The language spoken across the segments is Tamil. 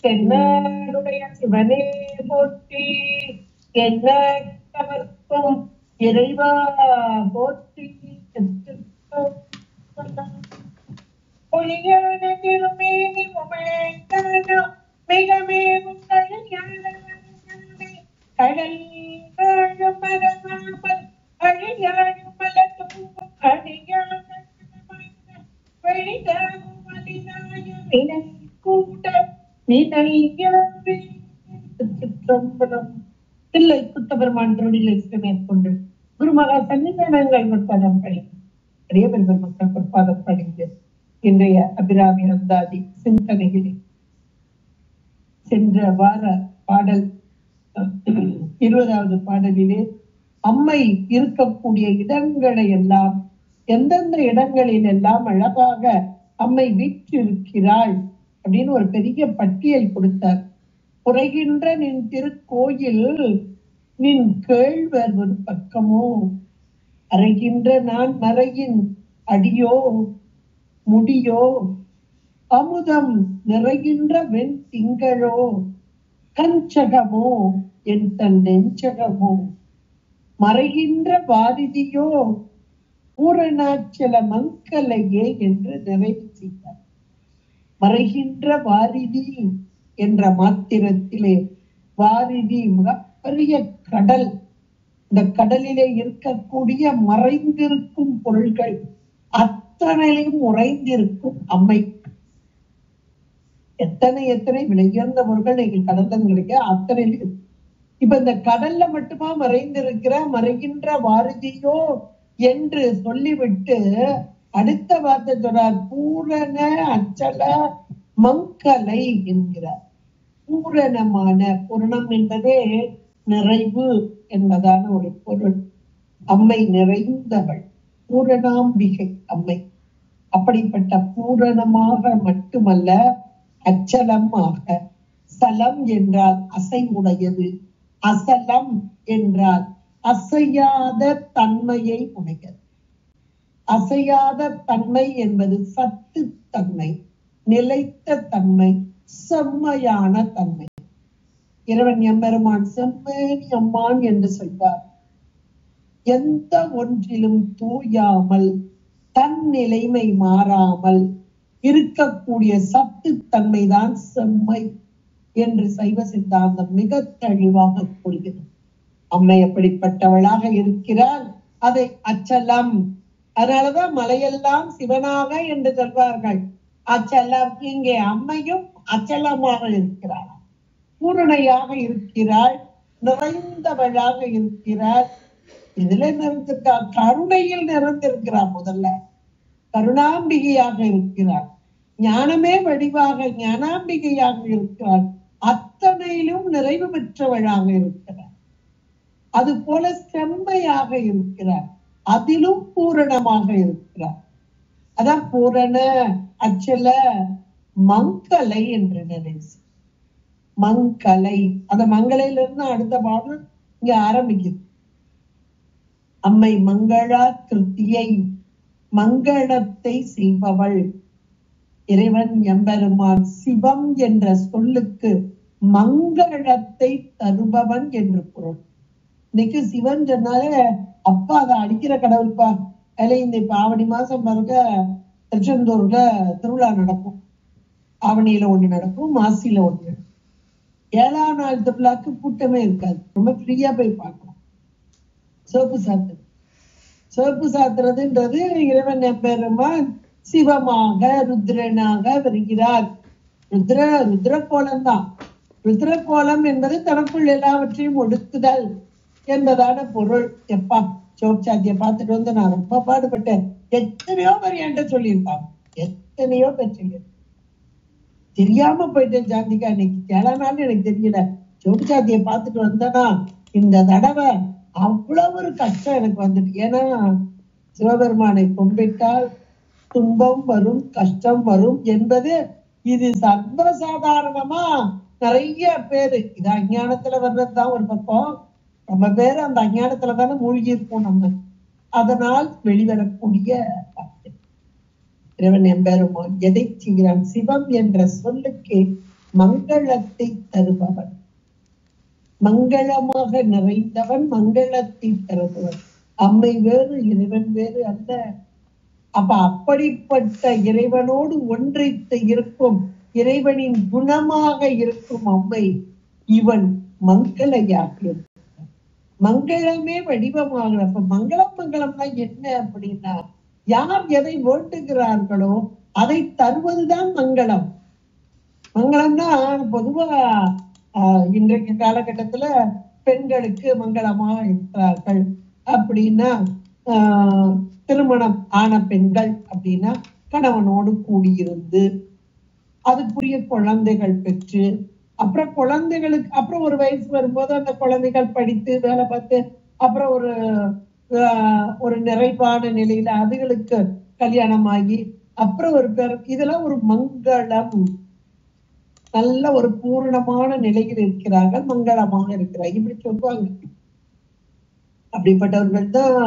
தென்னாடுடைய சிவனே போற்றி, எண்ணவர்க்கும் இறைவா போற்றி. ஒளியான திருமேனி உமையோ மிகமேவும் கடல் வாழும் மரமாமல் அழியாழும் மலத்தும் அடியான வழிகாகும் மலினாயும் வினை கூட வினையாவே. சிற்றம்பலம். தில்லை குத்தபெருமான் திருடிகளை மேற்கொண்டு குருமகா சன்னிதானங்கள் முற்பதம் பழிந்து பெரியவர்கள் மக்கள் பொற்பாதம் பழிந்து இன்றைய அபிராமி அந்தாதி சிந்தனையிலே சென்ற வார பாடல் 20வது பாடலிலே அம்மை இருக்கக்கூடிய இடங்களை எல்லாம் எந்தெந்த இடங்களில் எல்லாம் அழகாக அம்மை வீற்றிருக்கிறாள் அப்படின்னு ஒரு பெரிய பட்டியல் கொடுத்தார். குறைகின்ற நின் திருக்கோயில் நின் கேழ்வர் ஒரு பக்கமோ, அறைகின்ற நான் மறையின் அடியோ முடியோ, அமுதம் நிறைகின்ற வெண் திங்களோ, கஞ்சகமோ என் தன் நெஞ்சகமோ, மறைகின்ற வாரிதியோ பூரணாச்சல மங்கலையே என்று நிறைவு செய்தார். மறைகின்ற வாரிதி என்ற மாத்திரத்திலே வாரிதி மிகப்பெரிய கடல். இந்த கடலிலே இருக்கக்கூடிய மறைந்திருக்கும் பொருள்கள் அத்தனையும் உறைந்திருக்கும் அம்மை. எத்தனை எத்தனை விலையுயர்ந்த பொருட்கள் நீங்கள் கடல்ல கிடைக்க அத்தனையிலும். இப்ப இந்த கடல்ல மட்டுமா மறைந்திருக்கிற மறைகின்ற வாரிதியோ என்று சொல்லிவிட்டு அடுத்த வார்த்தை சொல்றார், பூரண அச்சல மங்கலை என்கிறார். பூரணமான, பூரணம் என்பதே நிறைவு என்பதான ஒரு பொருள். அம்மை நிறைந்தவள், பூரணாம்பிகை அம்மை. அப்படிப்பட்ட பூரணமாக மட்டுமல்ல, அச்சலமாக. சலம் என்றால் அசைவுடையது, அசலம் என்றால் அசையாத தன்மையை உடையது. அசையாத தன்மை என்பது சத்து தன்மை, நிலைத்த தன்மை, செம்மையான தன்மை. இறைவன் எம்பெருமான் செம்மேனி அம்மான் என்று சொல்வார். எந்த ஒன்றிலும் தூயாமல் தன் நிலைமை மாறாமல் இருக்கக்கூடிய சத்து தன்மைதான் செம்மை என்று சைவ சித்தாந்தம் மிக தெளிவாக கூறுகிறது. அம்மை எப்படிப்பட்டவளாக இருக்கிறாள், அதை அச்சலம். அதனாலதான் மலையெல்லாம் சிவனாக என்று சொல்வார்கள். அச்சலம். இங்கே அம்மையும் அச்சலமாக இருக்கிறாள், பூரணையாக இருக்கிறாள், நிறைந்தவளாக இருக்கிறாள். இதுல நிறைந்திருக்கா, கருணையில் நிறைந்திருக்கிறார். முதல்ல கருணாம்பிகையாக இருக்கிறார், ஞானமே வடிவாக ஞானாம்பிகையாக இருக்கிறார், அத்தனையிலும் நிறைவு பெற்றவளாக இருக்கிறார். அது போல செம்மையாக இருக்கிறார், அதிலும் பூரணமாக இருக்கிறார். அதான் பூரண அச்சல மங்கலை என்று நினைச்சு மங்கலை. அந்த மங்கலையிலிருந்து அடுத்த பாடல் இங்க ஆரம்பிக்குது. அம்மை மங்களா கிருத்தியை, மங்களத்தை செய்பவள். இறைவன் எம்பெருமான் சிவம் என்ற சொல்லுக்கு மங்களத்தை தருபவன் என்று பொருள். இன்னைக்கு சிவன் சொன்னாலே அப்பா அதை அடிக்கிற கடவுள்பா. அதுல இந்த இப்ப ஆவணி மாசம் பாருங்க, திருச்செந்தூர்ல திருவிழா நடக்கும். ஆவணியில ஒண்ணு நடக்கும், மாசியில ஒண்ணு நடக்கும். 7ஆம் நாள் திருவிழாக்கு கூட்டமே இருக்காது, ரொம்ப ஃப்ரீயா போய் பார்க்கலாம். சோப்பு சாத்துறது, சோப்பு சாத்துறதுன்றது இறைவன் எம்பெருமான் சிவமாக ருத்ரனாக வருகிறார். ருத்ர கோலம் தான். ருத்ர கோலம் என்பது தனக்குள் எல்லாவற்றையும் ஒடுக்குதல் என்பதான பொருள். எப்பா சோப்சாத்திய பார்த்துட்டு வந்து நான் ரொம்ப பாடுபட்டேன். எத்தனையோ பேர் என்கிட்ட சொல்லியிருப்பாங்க, எத்தனையோ பேர் சொல்லியிருப்பாங்க. தெரியாம போயிட்டேன் சாந்திகா, இன்னைக்கு 7ஆம் நாள் எனக்கு தெரியல. சோப்சாத்திய பார்த்துட்டு வந்தேன்னா இந்த தடவை அவ்வளவு ஒரு கஷ்டம் எனக்கு வந்துட்டு. ஏன்னா சிவபெருமானை கும்பிட்டால் துன்பம் வரும், கஷ்டம் வரும் என்பது இது சர்வசாதாரணமா நிறைய பேரு. இது அஞ்ஞானத்துல வர்றதுதான் ஒரு பக்கம். ரொம்ப பேரு அந்த அஞ்ஞானத்துல தானே மூழ்கி இருப்போம் நம்ம. அதனால் வெளிவரக்கூடிய இறைவன் எம்பெருமான் எதை செய்கிறான்? சிவம் என்ற சொல்லுக்கு மங்களத்தை தருபவன், மங்களமாக நிறைந்தவன், மங்களத்தை தருபவன். அம்மை வேறு இறைவன் வேறு அல்ல. அப்ப அப்படிப்பட்ட இறைவனோடு ஒன்றித்து இருக்கும், இறைவனின் குணமாக இருக்கும் அம்மை இவன் மங்களையாக இருக்கிறான். மங்களமே வடிவமாக. அப்ப மங்களம் மங்களம்னா என்ன அப்படின்னா, யார் எதை வேண்டுகிறார்களோ அதை தருவதுதான் மங்களம். மங்களம்னா பொதுவா இன்றைக்கு காலகட்டத்துல பெண்களுக்கு மங்களமா இருக்கிறார்கள் அப்படின்னா, திருமணம் ஆன பெண்கள் அப்படின்னா கணவனோடு கூடியிருந்து அதுக்குரிய குழந்தைகள் பெற்று, அப்புறம் குழந்தைகளுக்கு அப்புறம் ஒரு வயசு வரும்போது அந்த குழந்தைகள் படித்து வேலை பார்த்து அப்புறம் ஒரு நிறைவான நிலையில அதுகளுக்கு கல்யாணம் ஆகி அப்புறம் ஒரு பேர், இதெல்லாம் ஒரு மங்களம். நல்ல ஒரு பூரணமான நிலையில் இருக்கிறார்கள், மங்களமாக இருக்கிறார்கள், இப்படி சொல்லுவாங்க. அப்படிப்பட்டவர்கள் தான்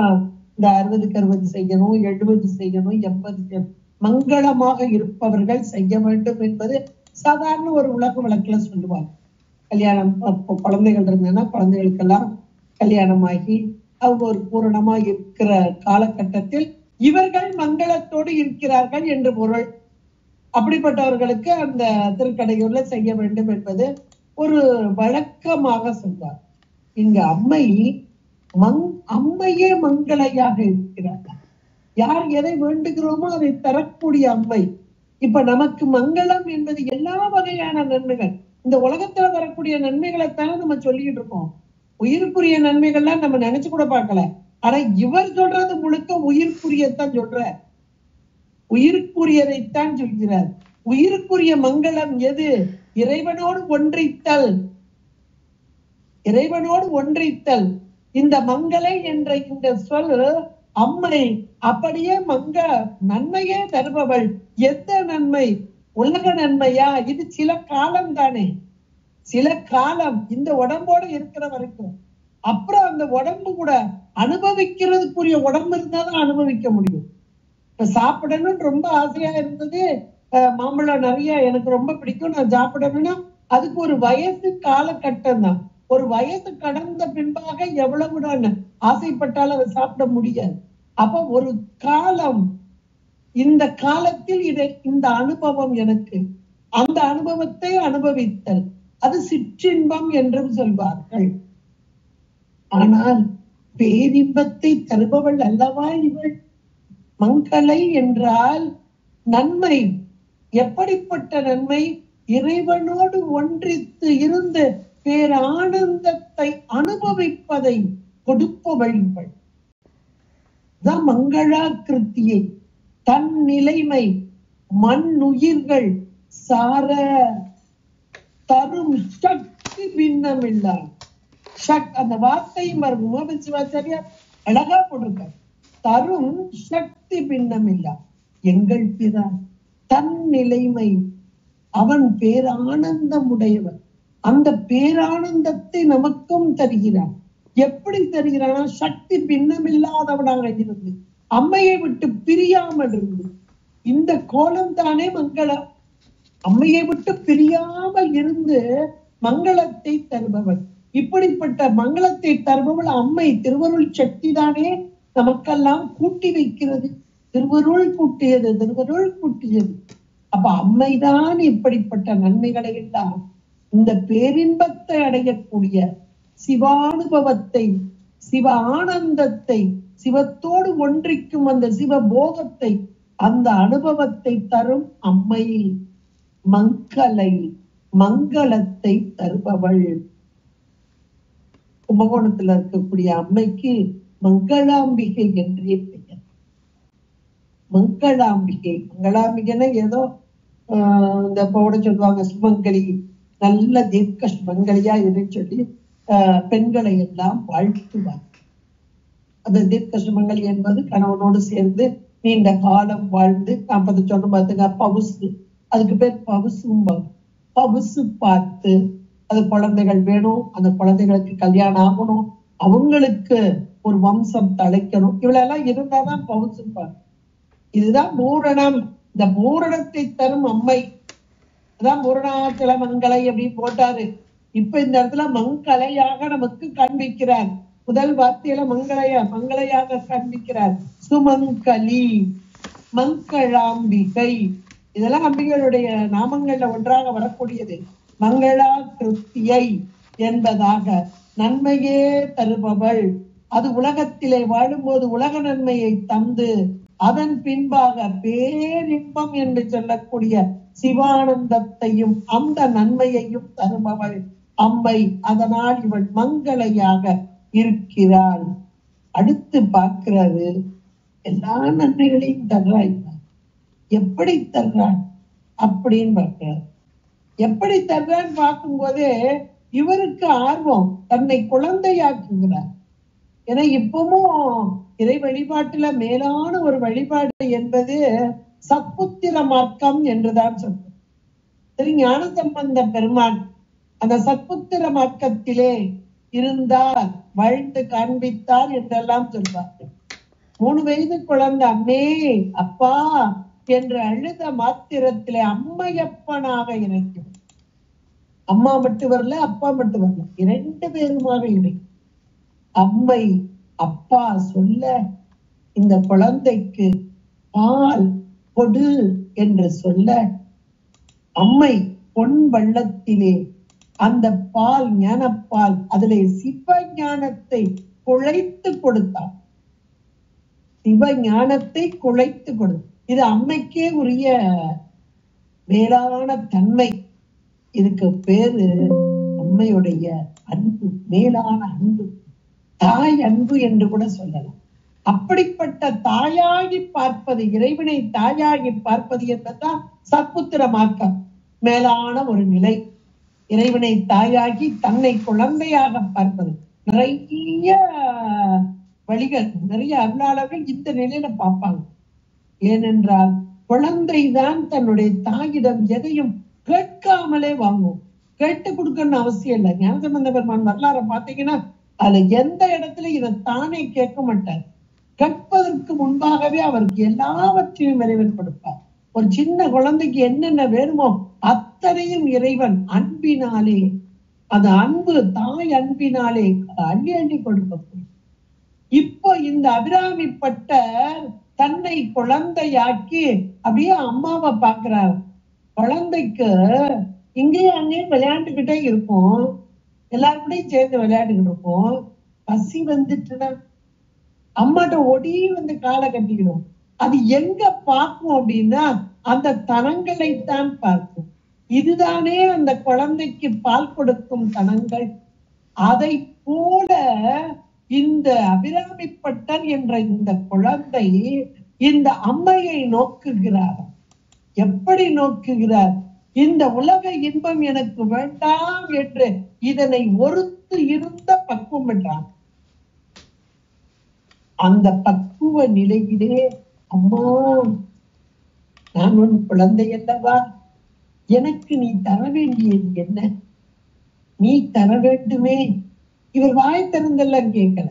இந்த 60க்கு 60 செய்யணும், 70 செய்யணும், 80 செய்யணும், மங்களமாக இருப்பவர்கள் செய்ய வேண்டும் என்பது சாதாரண ஒரு உலக வழக்குல சொல்லுவாங்க. கல்யாணம் குழந்தைகள் இருந்ததுன்னா குழந்தைகளுக்கெல்லாம் கல்யாணம் ஆகி அவங்க ஒரு பூரணமா இருக்கிற காலகட்டத்தில் இவர்கள் மங்களத்தோடு இருக்கிறார்கள் என்று பொருள். அப்படிப்பட்டவர்களுக்கு அந்த திருக்கடையூர்ல செய்ய வேண்டும் என்பது ஒரு வழக்கமாக சொல்வார். இங்க அம்மையே மங்களையாக இருக்கிறார்கள். யார் எதை வேண்டுகிறோமோ அதை தரக்கூடிய அம்மை. இப்ப நமக்கு மங்களம் என்பது எல்லா வகையான நன்மைகள், இந்த உலகத்துல வரக்கூடிய நன்மைகளைத்தானே நம்ம சொல்லிட்டு இருக்கோம். உயிருக்குரிய நன்மைகள்லாம் நம்ம நினைச்சு கூட பார்க்கல. ஆனா இவர் சொல்றது முழுக்க உயிருக்குரியத்தான் சொல்ற, உயிருக்குரியதைத்தான் சொல்கிறார். உயிருக்குரிய மங்களம் எது? இறைவனோடு ஒன்றித்தல், இறைவனோடு ஒன்றித்தல். இந்த மங்களை என்ற இந்த சொல் அம்மை அப்படியே நன்மையே தருபவள். எந்த நன்மை? உலக நன்மையா? இது சில காலம் தானே, சில காலம் இந்த உடம்போடு இருக்கிற வரைக்கும். அப்புறம் அந்த உடம்பு கூட அனுபவிக்கிறதுக்குரிய உடம்பு இருந்தாதான் அனுபவிக்க முடியும். இப்ப சாப்பிடணும்னு ரொம்ப ஆசையா இருந்தது, மாம்பழம் நிறைய எனக்கு ரொம்ப பிடிக்கும், நான் சாப்பிடணும்னா அதுக்கு ஒரு வயசு காலகட்டம் தான். ஒரு வயசு கடந்த பின்பாக எவ்வளவு நான் ஆசைப்பட்டாலும் அதை சாப்பிட முடியாது. அப்ப ஒரு காலம், இந்த காலத்தில் இந்த அனுபவம் எனக்கு, அந்த அனுபவத்தை அனுபவித்தல், அது சிற்றின்பம் என்றும் சொல்வார்கள். ஆனால் பேரின்பத்தை தருபவள் அல்லவா இவள். மங்களை என்றால் நன்மை. எப்படிப்பட்ட நன்மை? இறைவனோடு ஒன்றித்து இருந்து பேரானந்தத்தை அனுபவிப்பதை கொடுப்பவள் இவள். மங்களாக்கிருத்தியை தன் நிலைமை மண்ணுயிர்கள் சார தரும் சக்தி பின்னமில்லார். அந்த வார்த்தையும் சிவாச்சாரியா அழகா போட்டிருக்கார். தரும் சக்தி பின்னமில்லா எங்கள் பிதா தன் நிலைமை, அவன் பேரானந்தம் உடையவன். அந்த பேரானந்தத்தை நமக்கும் தருகிறான். எப்படி தருகிறானா? சக்தி பின்னமில்லாதவனாக இருந்து, அம்மையை விட்டு பிரியாமல் இருந்து. இந்த கோலம் தானே மங்களம். அம்மையை விட்டு பிரியாமல் இருந்து மங்களத்தை தருபவன். இப்படிப்பட்ட மங்களத்தை தருபவள் அம்மை. திருவருள் சக்தி தானே நமக்கெல்லாம் கூட்டி வைக்கிறது. திருவருள் கூட்டியது, திருவருள் கூட்டியது. அப்ப அம்மைதான் இப்படிப்பட்ட நன்மைகளை எல்லாம், இந்த பேரின்பத்தை அடையக்கூடிய சிவானுபவத்தை, சிவ ஆனந்தத்தை, சிவத்தோடு ஒன்றிக்கும் அந்த சிவபோகத்தை, அந்த அனுபவத்தை தரும் அம்மை மங்களை, மங்களத்தை தருபவள். கும்பகோணத்துல இருக்கக்கூடிய அம்மைக்கு மங்களாம்பிகை என்றே பெயர். மங்களாம்பிகை, மங்களாம்பிகைன்னா ஏதோ இந்த போட சொல்லுவாங்க சுமங்கலி, நல்ல தீர்க்க சுமங்கலியா இதை சொல்லி பெண்களை எல்லாம் வாழ்த்துவார். அந்த தீர்க்க சுமங்கலி என்பது கணவனோடு சேர்ந்து நீண்ட காலம் வாழ்ந்து, 40 சொன்ன பார்த்துங்க பவுசு, அதுக்கு பேர் பவுசும்பாங்க. பவுசு பார்த்து அது குழந்தைகள் வேணும், அந்த குழந்தைகளுக்கு கல்யாணம் ஆகணும், அவங்களுக்கு ஒரு வம்சம் தழைக்கணும், இவ்வளெல்லாம் இருந்தாதான் பவுசும்பாங்க. இதுதான் பூரணம். இந்த பூரணத்தை தரும் அம்மை. அதான் பூரணாச்சல மங்களை அப்படின்னு போட்டாரு. இப்ப இந்த இடத்துல மங்களையாக நமக்கு காண்பிக்கிறார். முதல் வார்த்தையில மங்களையாக காண்பிக்கிறார். சுமங்கலி, மங்களாம்பிகை, இதெல்லாம் அம்பிகளுடைய நாமங்கள்ல ஒன்றாக வரக்கூடியது. மங்களா கிருத்தியை என்பதாக நன்மையே தருபவள். அது உலகத்திலே வாழும்போது உலக நன்மையை தந்து அதன் பின்பாக பேரின்பம் என்று சொல்லக்கூடிய சிவானந்தத்தையும் அந்த நன்மையையும் தருபவள் அம்மை. அதனால் இவள் மங்களையாக இருக்கிறாள். அடுத்து பார்க்கிறது, எல்லா நன்மைகளையும் தர்றாள். எப்படி தர்றாள் அப்படின்னு பார்க்கிறார். எப்படி தர்றான்னு பார்க்கும்போது இவருக்கு ஆர்வம், தன்னை குழந்தையாக்குகிறார். ஏன்னா இப்பவும் இறை வழிபாட்டுல மேலான ஒரு வழிபாடு என்பது சத்புத்திர மார்க்கம் என்றுதான் சொல்றோம். சரி, ஞான சம்பந்த பெருமான் அந்த சத்புத்திர மார்க்கத்திலே இருந்தார், வாழ்ந்து காண்பித்தார் என்றெல்லாம் சொல்வார்கள். 3 வயது குழந்தை அம்மே அப்பா என்று அழுத மாத்திரத்திலே அம்மையப்பனாக இறைக்கும். அம்மா மட்டும் வரல, அப்பா மட்டும் வரல, 2 பேருமாக இறைக்கும். அம்மை அப்பா சொல்ல இந்த குழந்தைக்கு பால் கொடு என்று சொல்ல அம்மை பொன் வள்ளத்திலே அந்த பால், ஞானப்பால், அதிலே சிவ ஞானத்தை குழைத்து கொடுத்தார். சிவ ஞானத்தை குழைத்து கொடு. இது அம்மைக்கே உரிய மேலான தன்மை. இதுக்கு பேரு அம்மையுடைய அன்பு, மேலான அன்பு, தாய் அன்பு என்று கூட சொல்லலாம். அப்படிப்பட்ட தாயாகி பார்ப்பது, இறைவனை தாயாகி பார்ப்பது என்பதுதான் சத்புத்திர மார்க்கம், மேலான ஒரு நிலை. இறைவனை தாயாகி தன்னை குழந்தையாக பார்ப்பது. நிறைய வழிகள், நிறைய அருளாளர்கள் இந்த நிலையில பார்ப்பாங்க. ஏனென்றால் குழந்தைதான் தன்னுடைய தாயிடம் எதையும் கேட்காமலே வாங்கும். கேட்டு கொடுக்கணும்னு அவசியம் இல்லை. ஞானசம்பந்த பெருமான் வரலாற பாத்தீங்கன்னா அதுல எந்த இடத்துல இதை தானே கேட்க மாட்டார். கேட்பதற்கு முன்பாகவே அவருக்கு எல்லாவற்றையும் இறைவன் கொடுப்பார். ஒரு சின்ன குழந்தைக்கு என்னென்ன வேணுமோ அத்தனையும் இறைவன் அன்பினாலே, அது அன்பு, தாய் அன்பினாலே அள்ளி அள்ளி கொடுக்க. இப்போ இந்த அபிராமிப்பட்ட தன்னை குழந்தையாக்கி அப்படியே அம்மாவை பாக்குறாரு. குழந்தைக்கு இங்கேயும் அங்கேயும் விளையாண்டுக்கிட்டே இருக்கும், எல்லாருக்கூடையும் சேர்ந்து விளையாண்டுக்கிட்டு இருக்கும். பசி வந்துட்டுனா அம்மாட்ட ஒடி வந்து காலை கட்டிக்கிடும். அது எங்க பார்க்கும் அப்படின்னா அந்த தனங்களைத்தான் பார்க்கும். இதுதானே அந்த குழந்தைக்கு பால் கொடுக்கும் தனங்கள். அதை போல இந்த அபிராமிப்பட்டர் என்ற இந்த குழந்தை இந்த அம்மையை நோக்குகிறார். எப்படி நோக்குகிறார்? இந்த உலக இன்பம் எனக்கு வேண்டாம் என்று இதனை ஒருத்து இருந்த பக்குவம் என்றார். அந்த பக்குவ நிலையிலே அம்மா நான் உன் குழந்தை அல்லவா, எனக்கு நீ தர வேண்டியது என்ன? நீ தர வேண்டுமே. இவர் வாய் திறந்தெல்லாம் கேட்கல,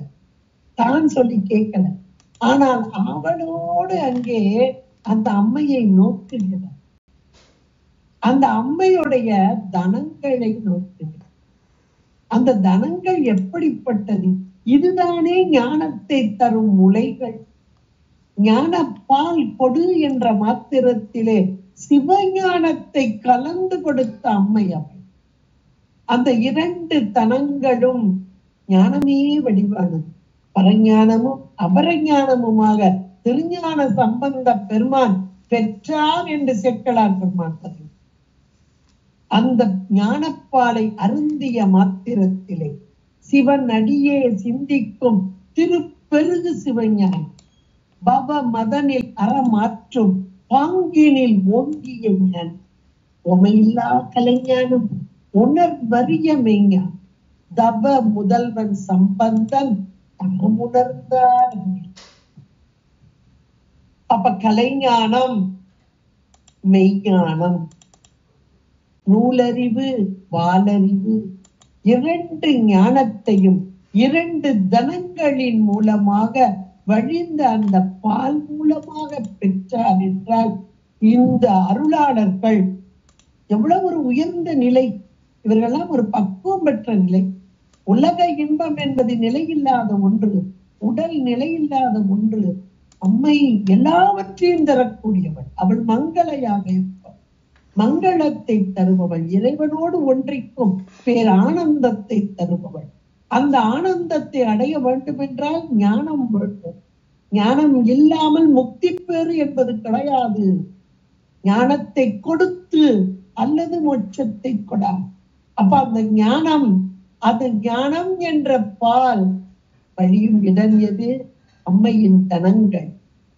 தான் சொல்லி கேட்கல. ஆனால் அவளோடு அங்கே அந்த அம்மையை நோக்குகிறார். அந்த அம்மையுடைய தனங்களை நோக்குகிறார். அந்த தனங்கள் எப்படிப்பட்டது? இதுதானே ஞானத்தை தரும் முளைகள். ஞான பால் கொடு என்ற மாத்திரத்திலே சிவஞானத்தை கலந்து கொடுத்த அம்மை அவை. அந்த 2 தனங்களும் ஞானமே வடிவானது. பரஞானமும் அபரஞானமுமாக திருஞான சம்பந்த பெருமான் பெற்றார் என்று சேக்கலார் பெருமான். அந்த ஞானப்பாலை அருந்திய மாத்திரத்திலே சிவன் அடியே சிந்திக்கும் திருப்பெருகு சிவஞானம். பவ மதனில் அறமாற்றும் பாங்கினில் ஓங்கிய ஞானம். உமையில்லா கலைஞானம் உணர்வறிய மெய்ஞானம். தவ முதல்வன் சம்பந்தன் உணர்ந்தார். அப்ப கலைஞானம், மெய்ஞானம், நூலறிவு, வாலறிவு, 2 ஞானத்தையும் 2 தனங்களின் மூலமாக வழிந்த அந்த பால் மூலமாக பெற்றார் என்றால் இந்த அருளாளர்கள் எவ்வளவு ஒரு உயர்ந்த நிலை, இவர்களெல்லாம் ஒரு பக்குவம் பெற்ற நிலை. உலக இன்பம் என்பது நிலையில்லாத ஒன்று, உடல் நிலையில்லாத ஒன்று. அம்மை எல்லாவற்றையும் தரக்கூடியவள், அவள் மங்களையாக இருப்பவள், மங்களத்தை தருபவள், இறைவனோடு ஒன்றிக்கும் பேரானந்தத்தை தருபவள். அந்த ஆனந்தத்தை அடைய வேண்டும் என்றால் ஞானம் வேண்டும். ஞானம் இல்லாமல் முக்தி பெறு என்பது கிடையாது. ஞானத்தை கொடுத்து அல்லது மோட்சத்தை கொடா. அப்ப அந்த ஞானம், அது ஞானம் என்ற பால் வழியும் இடம் எது? அம்மையின் தனங்கள்.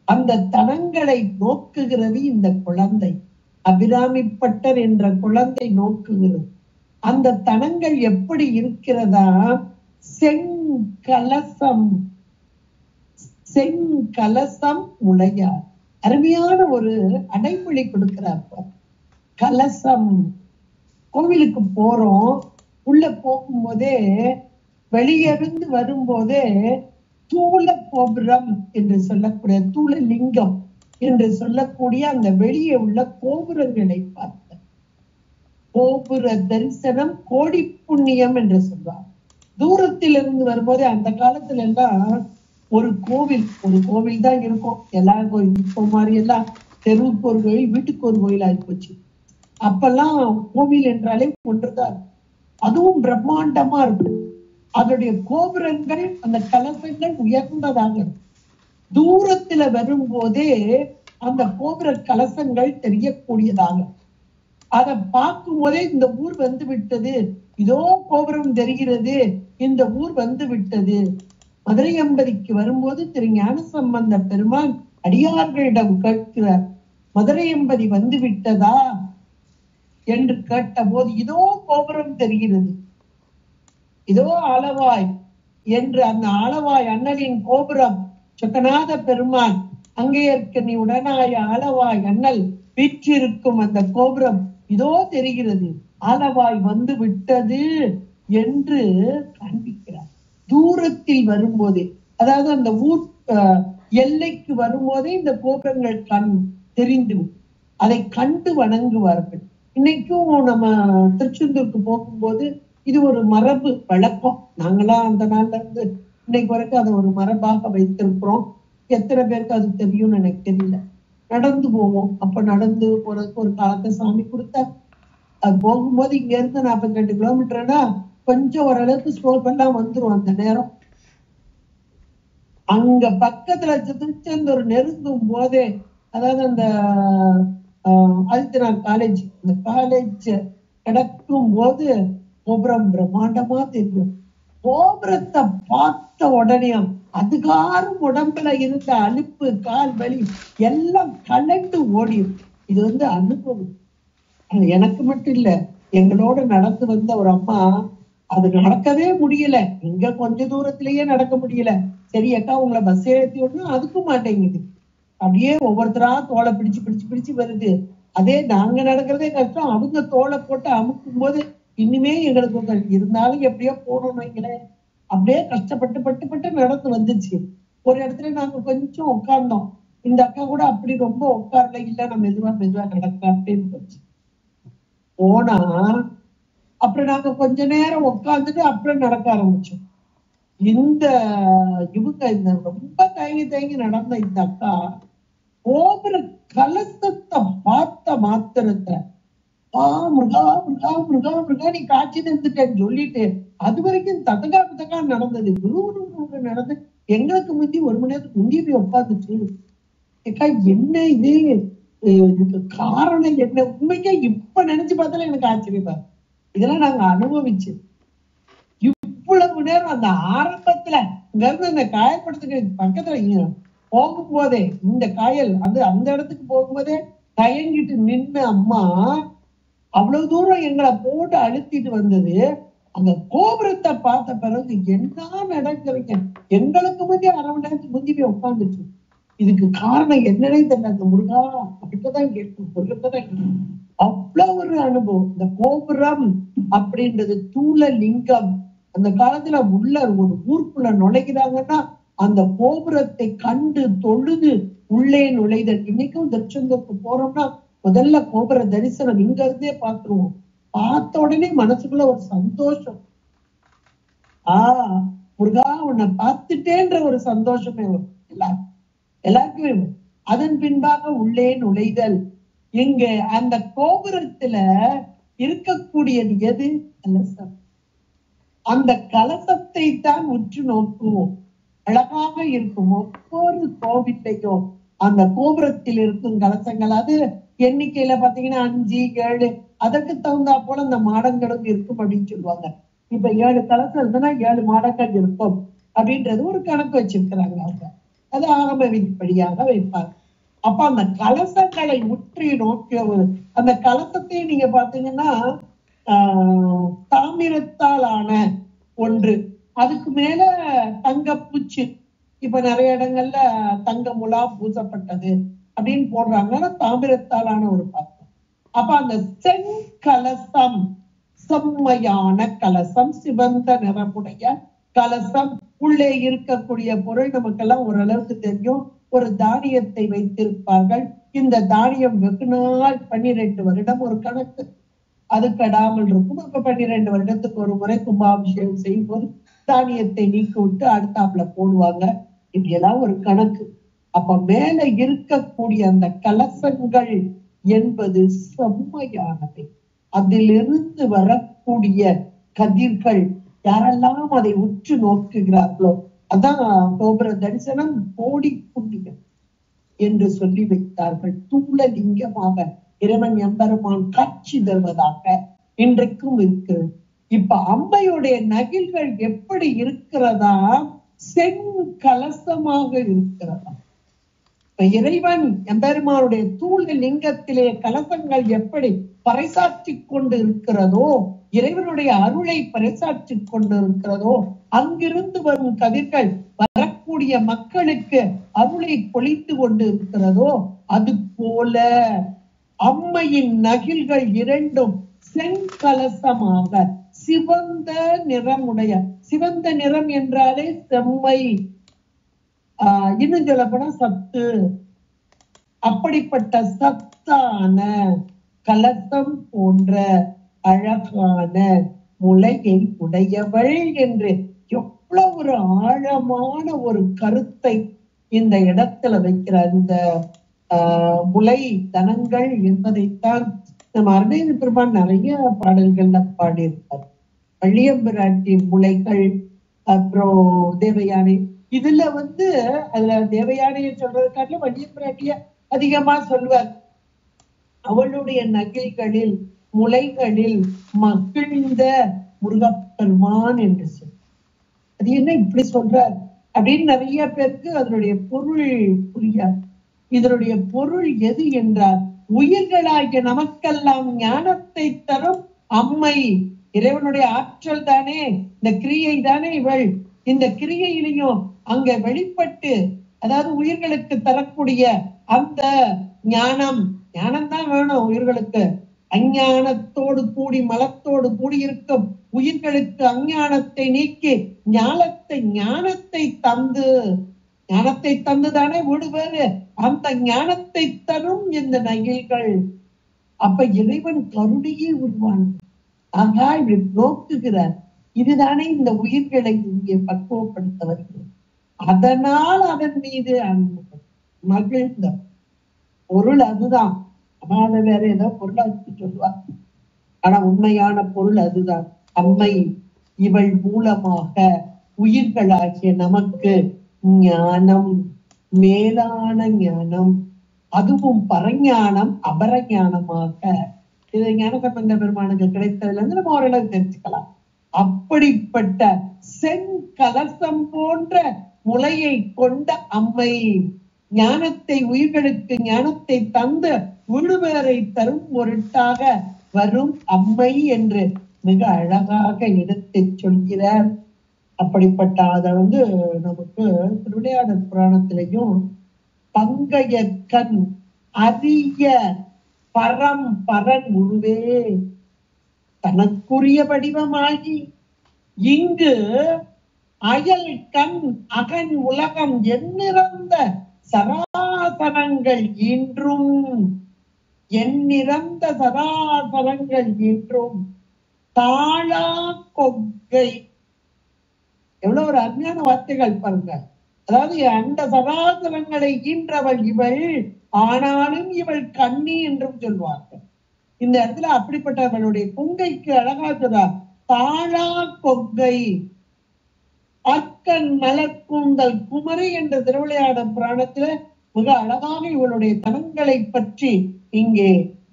அந்த தனங்களை நோக்குகிறது இந்த குழந்தை. அபிராமிப்பட்டர் என்ற குழந்தை நோக்குகிறது. அந்த தனங்கள் எப்படி இருக்கிறதா? செங்கலசம், செங்கலசம் உடையார். அருமையான ஒரு அடைமொழி கொடுக்கிறார். கலசம். கோவிலுக்கு போறோம், உள்ள போகும்போதே வெளியிருந்து வரும்போதே தூள கோபுரம் என்று சொல்லக்கூடிய, தூள லிங்கம் என்று சொல்லக்கூடிய அந்த வெளியே உள்ள கோபுரங்களை பார்த்த கோபுர தரிசனம் கோடி புண்ணியம் என்று சொல்வார். தூரத்தில் இருந்து வரும்போதே, அந்த காலத்துல எல்லாம் ஒரு கோவில் தான் இருக்கும். எல்லா கோயில் இப்போ மாதிரி எல்லாம் தெருவுக்கு ஒரு கோயில், வீட்டுக்கு ஒரு கோயில் ஆயிப்போச்சு. அப்பெல்லாம் கோவில் என்றாலே ஒன்றுதான், அதுவும் பிரம்மாண்டமா இருக்கும். அதனுடைய கோபுரங்கள், அந்த கலசங்கள் உயர்ந்ததாக இருக்கும். தூரத்துல வரும்போதே அந்த கோபுர கலசங்கள் தெரியக்கூடியதாக, அதை பார்க்கும் போதே இந்த ஊர் வந்து விட்டது, இதோ கோபுரம் தெரிகிறது, இந்த ஊர் வந்து விட்டது. மதுரை அம்பதிக்கு வரும்போது திரு ஞானசம்பந்த பெருமான் அடியார்களிடம் கேட்கிறார், மதுரை அம்பதி வந்து விட்டதா என்று கேட்ட போது, இதோ கோபுரம் தெரிகிறது, இதோ ஆலவாய் என்று அந்த ஆலவாய் அண்ணலின் கோபுரம், சொக்கநாத பெருமான் அங்கே இருக்க நீ உடனாய ஆலவாய் அண்ணல் வீற்றிருக்கும் அந்த கோபுரம் இதோ தெரிகிறது, ஆலவாய் வந்து விட்டது என்று காண்பிக்கிறார். தூரத்தில் வரும்போதே, அதாவது அந்த ஊர் எல்லைக்கு வரும்போதே இந்த கோபுரங்கள் தெரிந்து அதை கண்டு வணங்குவார்கள். இன்னைக்கும் நம்ம திருச்செந்தூருக்கு போகும்போது இது ஒரு மரபு வழக்கம். நாங்களாம் அந்த நாள்ல இருந்து இன்னைக்கு வரைக்கும் அதை ஒரு மரபாக வைத்திருக்கிறோம். எத்தனை பேருக்கு அது தெரியும்னு எனக்கு தெரியல. நடந்து போவோம். அப்ப நடந்து போறதுக்கு ஒரு காலத்தை சாமி கொடுத்தா, அது போகும்போது இங்க இருந்து 42 கிலோமீட்டர்னா கொஞ்சம் ஓரளவுக்கு ஸ்லோப் எல்லாம் வந்துரும். அந்த நேரம் அங்க பக்கத்துல திருச்செந்தூர் நெருங்கும் போதே, அதாவது அந்த ஆதித்யநாத் காலேஜ், இந்த காலேஜ் கிடக்கும் போது கோபுரம் பிரம்மாண்டமா தெரியும். கோபுரத்தை பார்த்த உடனே அதுகாரும் உடம்புல இருந்த அலுப்பு, கால் வலி எல்லாம் கலண்டு ஓடிடும். இது அனுபவம். எனக்கு மட்டும் இல்ல, எங்களோட நடந்து வந்த ஒரு அம்மா, அது நடக்கவே முடியல. இங்க கொஞ்ச தூரத்திலேயே நடக்க முடியல. சரி அக்கா உங்களை பஸ் ஏற்றி விடணும், அதுக்கும் மாட்டேங்குது. அப்படியே ஒவ்வொருத்தரா தோலை பிடிச்சு பிடிச்சு பிடிச்சு வருது. அதே நாங்க நடக்கிறதே கஷ்டம், அவங்க தோலை போட்டு அமுக்கும் போது இன்னுமே எங்களுக்கு இருந்தாலும் எப்படியோ போகணும்னு வைங்களேன். அப்படியே கஷ்டப்பட்டு பட்டு பட்டு நடந்து வந்துச்சு. ஒரு இடத்துல நாங்க கொஞ்சம் உட்கார்ந்தோம். இந்த அக்கா கூட அப்படி ரொம்ப உட்கார்ல, இல்ல நம்ம மெதுவா மெதுவா நடக்க அப்படின்னு போச்சு. போனா அப்புறம் நாங்க கொஞ்ச நேரம் உட்கார்ந்துட்டு அப்புறம் நடக்க ஆரம்பிச்சோம். இந்த ரொம்ப தயங்கி தயங்கி நடந்த இந்த அக்கா கோபுர கலசத்தை பார்த்த மாத்திரத்தை முருகா முருகா முருகா முருகா நீ காட்சி தந்துட்டேன்னு சொல்லிட்டு அது வரைக்கும் ததகா புதகா நடந்தது. குரு நடந்து எங்களுக்கு முந்தி 1 மணி நேரத்துக்கு முந்தி போய் உட்காந்துச்சு. ஏக்கா என்ன இது, இதுக்கு காரணம் என்ன? உண்மைக்கா இப்ப நினைச்சு பார்த்தாலும் எனக்கு ஆச்சரியப்பா. இதெல்லாம் நாங்க அனுபவிச்சு இவ்வளவு நேரம் அந்த ஆரம்பத்துல இங்க இருந்து அந்த காயப்படுத்துக்கு பக்கத்துல போகும்போதே, இந்த காயல் அந்த இடத்துக்கு போகும்போதே தயங்கிட்டு நின்ன அம்மா அவ்வளவு தூரம் எங்களை போட்டு அழுத்திட்டு வந்தது. அந்த கோபுரத்தை பார்த்த பிறகு என்ன நடக்கிறீங்க, எங்களுக்கு முந்தி 1/2 மணி நேரத்துக்கு முந்தி போய் உட்காந்துச்சு. இதுக்கு காரணம் என்னன்னே தெரியல. அந்த முருகா அப்படித்தான் கேட்கும், முருகத்தான் கேட்கும். அவ்வளவு ஒரு அனுபவம். இந்த கோபுரம் அப்படின்றது தூள லிங்கம். அந்த காலத்துல உள்ள ஒரு ஊருக்குள்ள நுழைகிறாங்கன்னா அந்த கோபுரத்தை கண்டு தொழுது உள்ளே நுழைதல். இன்னைக்கும் திருச்செந்தூருக்கு போறோம்னா முதல்ல கோபுர தரிசனம் இங்க இருந்தே பார்த்துருவோம். பார்த்த உடனே மனசுக்குள்ள ஒரு சந்தோஷம். முருகா உன்னை பார்த்துட்டேன்ற ஒரு சந்தோஷமே வரும் எல்லாருக்குமே வரும். அதன் பின்பாக உள்ளே நுழைதல். இங்க அந்த கோபுரத்துல இருக்கக்கூடியது எது? கலசம். அந்த கலசத்தை தான் உற்று நோக்குவோம். அழகாக இருக்கும். ஒவ்வொரு கோவிலையும் அந்த கோபுரத்தில் இருக்கும் கலசங்கள், அது எண்ணிக்கையில பாத்தீங்கன்னா 5, 7 அதற்கு தகுந்தா போல அந்த மாடங்களும் இருக்கும் அப்படின்னு சொல்லுவாங்க. இப்ப 7 கலசம் இருந்ததுன்னா 7 மாடங்கள் இருக்கும் அப்படின்றது ஒரு கணக்கு வச்சிருக்கிறாங்க அவங்க. அது ஆகம விதிப்படியாக வைப்பாங்க. அப்ப அந்த கலசங்களை உற்றி நோக்கியவர், அந்த கலசத்தை நீங்க பாத்தீங்கன்னா தாமிரத்தால் ஆன ஒன்று, அதுக்கு மேல தங்கப்பூச்சு, இப்ப நிறைய இடங்கள்ல தங்க முலாம் பூசப்பட்டது அப்படின்னு போடுறாங்க. தாமிரத்தாலான ஒரு பாத்திரம். அப்ப அந்த செங்கலசம், செம்மையான கலசம், சிவந்த நிறமுடைய கலசம். உள்ளே இருக்கக்கூடிய பொருள் நமக்கெல்லாம் ஓரளவுக்கு தெரியும். ஒரு தானியத்தை வைத்திருப்பார்கள். இந்த தானியம் வெகு நாள் 12 வருடம் ஒரு கணக்கு, அது கெடாமல் இருக்கும். அப்ப 12 வருடத்துக்கு ஒரு முறை கும்பாபிஷேகம் செய்யும் போது தானியத்தை நீக்கி விட்டு அடுத்தாப்புல போடுவாங்க. இப்படியெல்லாம் ஒரு கணக்கு. அப்ப மேல இருக்கக்கூடிய அந்த கலசங்கள் என்பது செம்மையானவை. அதிலிருந்து வரக்கூடிய கதிர்கள் யாரெல்லாம் அதை உற்று நோக்குகிறார்களோ அதான் கோபுர தரிசனம் கோடி புண்ணியம் என்று சொல்லி வைத்தார்கள். தூளலிங்கமாக இறைவன் எம்பெருமான் காட்சி தருவதாக இன்றைக்கும் இருக்கிறது. இப்ப அம்மையுடைய நகில்கள் எப்படி இருக்கிறதா? செங்கலசமாக இருக்கிறதா? இப்ப இறைவன் எம்பெருமானுடைய தூள லிங்கத்திலே கலசங்கள் எப்படி பறைசாற்றி கொண்டு இருக்கிறதோ, இறைவனுடைய அருளை பறைசாற்றி கொண்டு இருக்கிறதோ, அங்கிருந்து வரும் கதிர்கள் வரக்கூடிய மக்களுக்கு அருளை பொழித்து கொண்டு இருக்கிறதோ, அது போல அம்மையின் நகில்கள் இரண்டும் செங்கலசமாக சிவந்த நிறமுடைய, சிவந்த நிறம் என்றாலே செம்மை, இன்னும் சொல்ல போனா சத்து. அப்படிப்பட்ட சத்தான கலசம் போன்ற அழகான முளையை உடையவள் என்று எவ்வளவு ஒரு ஆழமான ஒரு கருத்தை இந்த இடத்துல வைக்கிறார். இந்த முளை தனங்கள் என்பதைத்தான் நம்ம அருணகிரி பெருமான் நிறைய பாடல்கள்ல பாடியிருப்பார். வள்ளியம்பிராட்டி முளைகள், அப்புறம் தேவயானை. இதுல அதுல தேவயானையை சொல்றதுக்காக வள்ளியம்பிராட்டிய அதிகமா சொல்வார். அவளுடைய நகில்களில் முளைகளில் மகிழ்ந்த முருகப்பெருமான் என்று சொல். அது என்ன இப்படி சொல்றார் அப்படின்னு நிறைய பேருக்கு அதனுடைய பொருள் புரியாது. இதனுடைய பொருள் எது என்றால், உயிர்களாகிய நமக்கெல்லாம் ஞானத்தை தரும் அம்மை, இறைவனுடைய ஆற்றல் தானே, இந்த கிரியை தானே இவள். இந்த கிரியையிலையும் அங்க வெளிப்பட்டு, அதாவது உயிர்களுக்கு தரக்கூடிய அந்த ஞானம், ஞானம்தான் வேணும் உயிர்களுக்கு. அஞ்ஞானத்தோடு கூடி மலத்தோடு கூடி இருக்கும் உயிர்களுக்கு அஞ்ஞானத்தை நீக்கி ஞானத்தை தந்து, ஞானத்தை தந்துதானே விடுவாரு. அந்த ஞானத்தை தரும் இந்த நகில்கள். அப்ப இறைவன் கருணையே உருவான். ஆகா இப்படி நோக்குகிறார். இதுதானே இந்த உயிர்களை இங்கே பக்குவப்படுத்த வருகிறது. அதனால் அதன் மீது மகிழ்ந்த பொருள் அதுதான். அம்மாவை வேற ஏதோ பொருளா சொல்லுவார். ஆனா உண்மையான பொருள் அதுதான். அம்மை இவள் மூலமாக உயிர்களாகிய நமக்கு ஞானம், மேலான ஞானம், அதுவும் பரஞானம் அபரஞானமாக இது ஞானசம்பந்த பெருமானுக்கு கிடைத்ததுல இருந்து நம்ம ஓரளவு தெரிஞ்சுக்கலாம். அப்படிப்பட்ட செங்கலசம் போன்ற முளையை கொண்ட அம்மை, ஞானத்தை உயிர்களுக்கு ஞானத்தை தந்து விழுவேரை தரும் பொருட்டாக வரும் அம்மை என்று மிக அழகாக எடுத்து சொல்கிறார். அப்படிப்பட்ட அதை நமக்கு திருவிளையாடல் புராணத்திலையும் பங்கைய கண் அரிய பரன் உருவே தனக்குரிய வடிவமாகி இங்கு அயல் கண் அகன் உலகம் எண்ணிறந்த சராசர ஆசனங்கள் ஈன்றும் எண்ணிறந்த சராசரங்கள் ஈன்றும் தாழா கொங்கை. எவ்வளவு ஒரு அருமையான வார்த்தைகள் பாருங்க. அதாவது அந்த சராசரங்களை ஈன்றவள் இவள், ஆனாலும் இவள் கண்ணி என்றும் சொல்வார்கள். இந்த இடத்துல அப்படிப்பட்டவளுடைய கொங்கைக்கு அழகா சொல்றார், தாழா கொங்கை. அக்கன் மலர்கூந்தல் குமரி என்ற திருவிளையாடல் புராணத்துல மிக அழகாக இவளுடைய தனங்களை பற்றி இங்கே